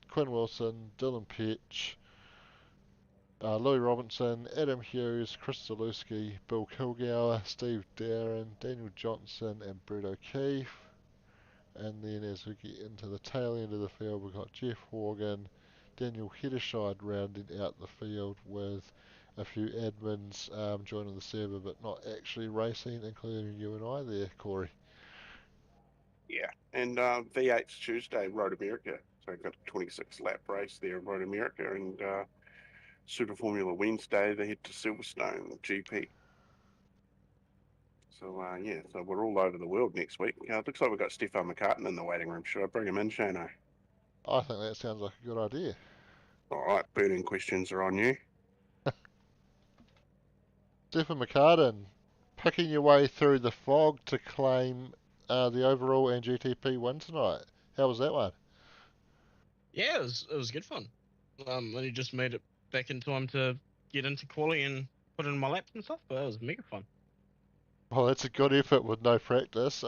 Quinn Wilson, Dylan Petch, Louis Robinson, Adam Hughes, Chris Zalewski, Bill Kilgour, Steve Darren, Daniel Johnson and Brett O'Keefe. And then as we get into the tail end of the field, we've got Jeff Horgan, Daniel Hedderscheid rounding out the field with a few admins joining the server but not actually racing, including you and I there, Corey. Yeah, and V8's Tuesday, Road America. So I've got a 26 lap race there in Road America, and Super Formula Wednesday, they head to Silverstone, GP. So yeah, so we're all over the world next week. It looks like we've got Stefan McCartan in the waiting room. Should I bring him in, Shano? I think that sounds like a good idea. All right, burning questions are on you. Stefan McCartan, picking your way through the fog to claim the overall and GTP win tonight. How was that one? Yeah, it was good fun. Only just made it back in time to get into quali and put in my laps and stuff, but it was mega fun. Well, that's a good effort with no practice.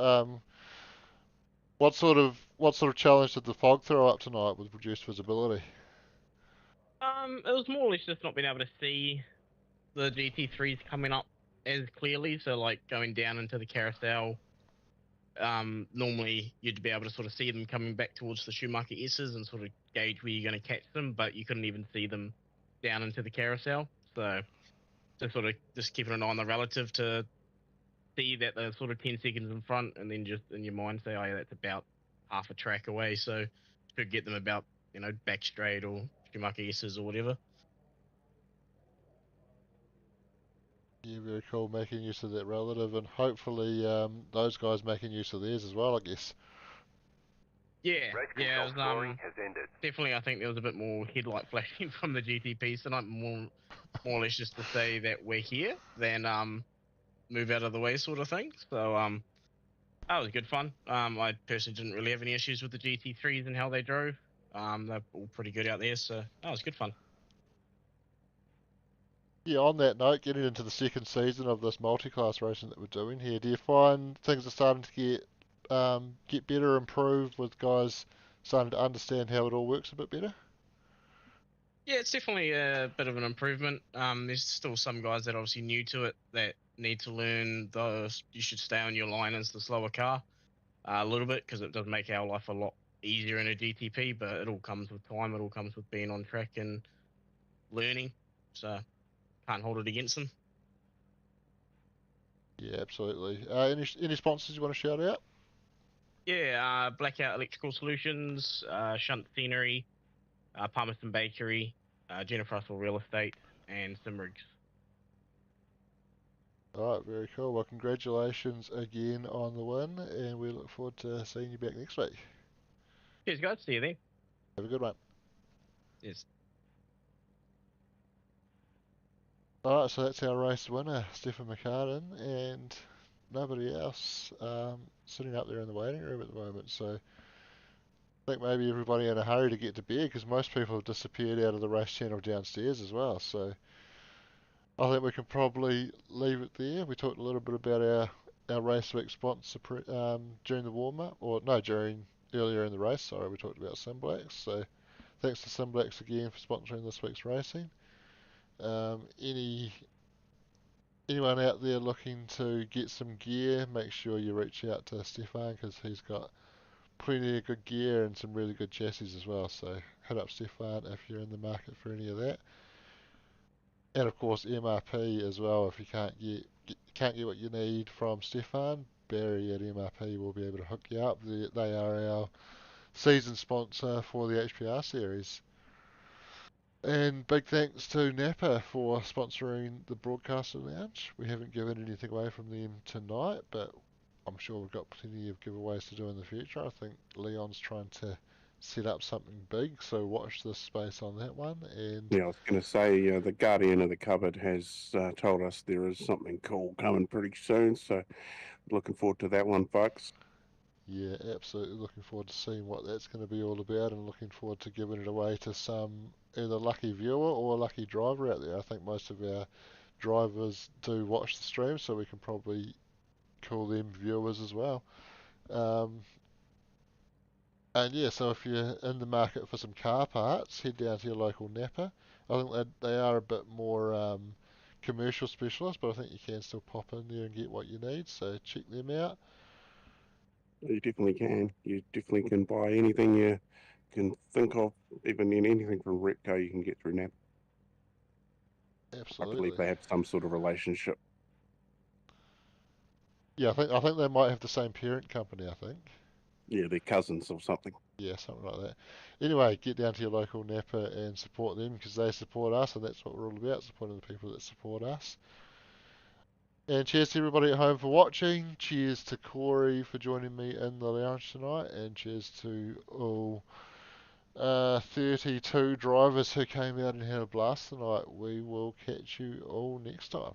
What sort of challenge did the fog throw up tonight with reduced visibility? It was more or less just not being able to see the GT3s coming up as clearly. So like going down into the carousel, normally you'd be able to sort of see them coming back towards the Schumacher S's and sort of gauge where you're going to catch them, but you couldn't even see them down into the carousel. So just sort of just keeping an eye on the relative to see that they're sort of 10 seconds in front, and then just in your mind say, oh yeah, that's about half a track away, so should get them about, you know, back straight or Schumacher S's or whatever. Yeah, very cool, making use of that relative, and hopefully those guys making use of theirs as well, I guess. Yeah, it was, has ended. Definitely, I think there was a bit more headlight flashing from the GTP tonight, more or less just to say that we're here than move out of the way sort of thing. So that was good fun. I personally didn't really have any issues with the GT3s and how they drove. They're all pretty good out there, so that was good fun. Yeah, on that note, getting into the second season of this multi-class racing that we're doing here, do you find things are starting to get better, improved, with guys starting to understand how it all works a bit better? Yeah, it's definitely a bit of an improvement. There's still some guys that are obviously new to it that need to learn you should stay on your line as the slower car a little bit, because it does make our life a lot easier in a GTP, but it all comes with time. It all comes with being on track and learning. So can't hold it against them. Yeah, absolutely. Any sponsors you want to shout out? Yeah, Blackout Electrical Solutions, Shunt Scenery, Palmerston Bakery, Jennifer Russell Real Estate, and Simrigs. Alright, very cool. Well, congratulations again on the win, and we look forward to seeing you back next week. Cheers, guys. See you there. Have a good one. Yes. Alright, so that's our race winner, Stefan McCartan, and nobody else sitting up there in the waiting room at the moment. So I think maybe everybody in a hurry to get to bed, because most people have disappeared out of the race channel downstairs as well. So I think we can probably leave it there. We talked a little bit about our race week sponsor during the warm-up, or no, earlier in the race. Sorry, we talked about Simblacks. So thanks to Simblacks again for sponsoring this week's racing. Anyone out there looking to get some gear, make sure you reach out to Stefan, because he's got plenty of good gear and some really good chassis as well. So hit up Stefan if you're in the market for any of that. And of course MRP as well. If you can't get what you need from Stefan, Barry at MRP will be able to hook you up. They are our season sponsor for the HPR series. And big thanks to Napa for sponsoring the Broadcaster Lounge. We haven't given anything away from them tonight, but I'm sure we've got plenty of giveaways to do in the future. I think Leon's trying to set up something big, so watch this space on that one. And yeah, I was going to say the Guardian of the Cupboard has told us there is something cool coming pretty soon, so looking forward to that one, folks. Yeah, absolutely looking forward to seeing what that's going to be all about, and looking forward to giving it away to some either lucky viewer or lucky driver out there. I think most of our drivers do watch the stream, so we can probably call them viewers as well. Um, and yeah, so if you're in the market for some car parts, head down to your local Napa. I think they are a bit more commercial specialist, but I think you can still pop in there and get what you need, so check them out. You definitely can. You definitely can buy anything you can think of, even in anything from Repco you can get through Nap. I believe Absolutely. they have some sort of relationship. Yeah, I think they might have the same parent company, I think. Yeah, they're cousins or something. Yeah, something like that. Anyway, get down to your local Napa and support them, because they support us, and that's what we're all about, supporting the people that support us. And cheers to everybody at home for watching. Cheers to Corey for joining me in the lounge tonight, and cheers to all 32 drivers who came out and had a blast tonight. We will catch you all next time.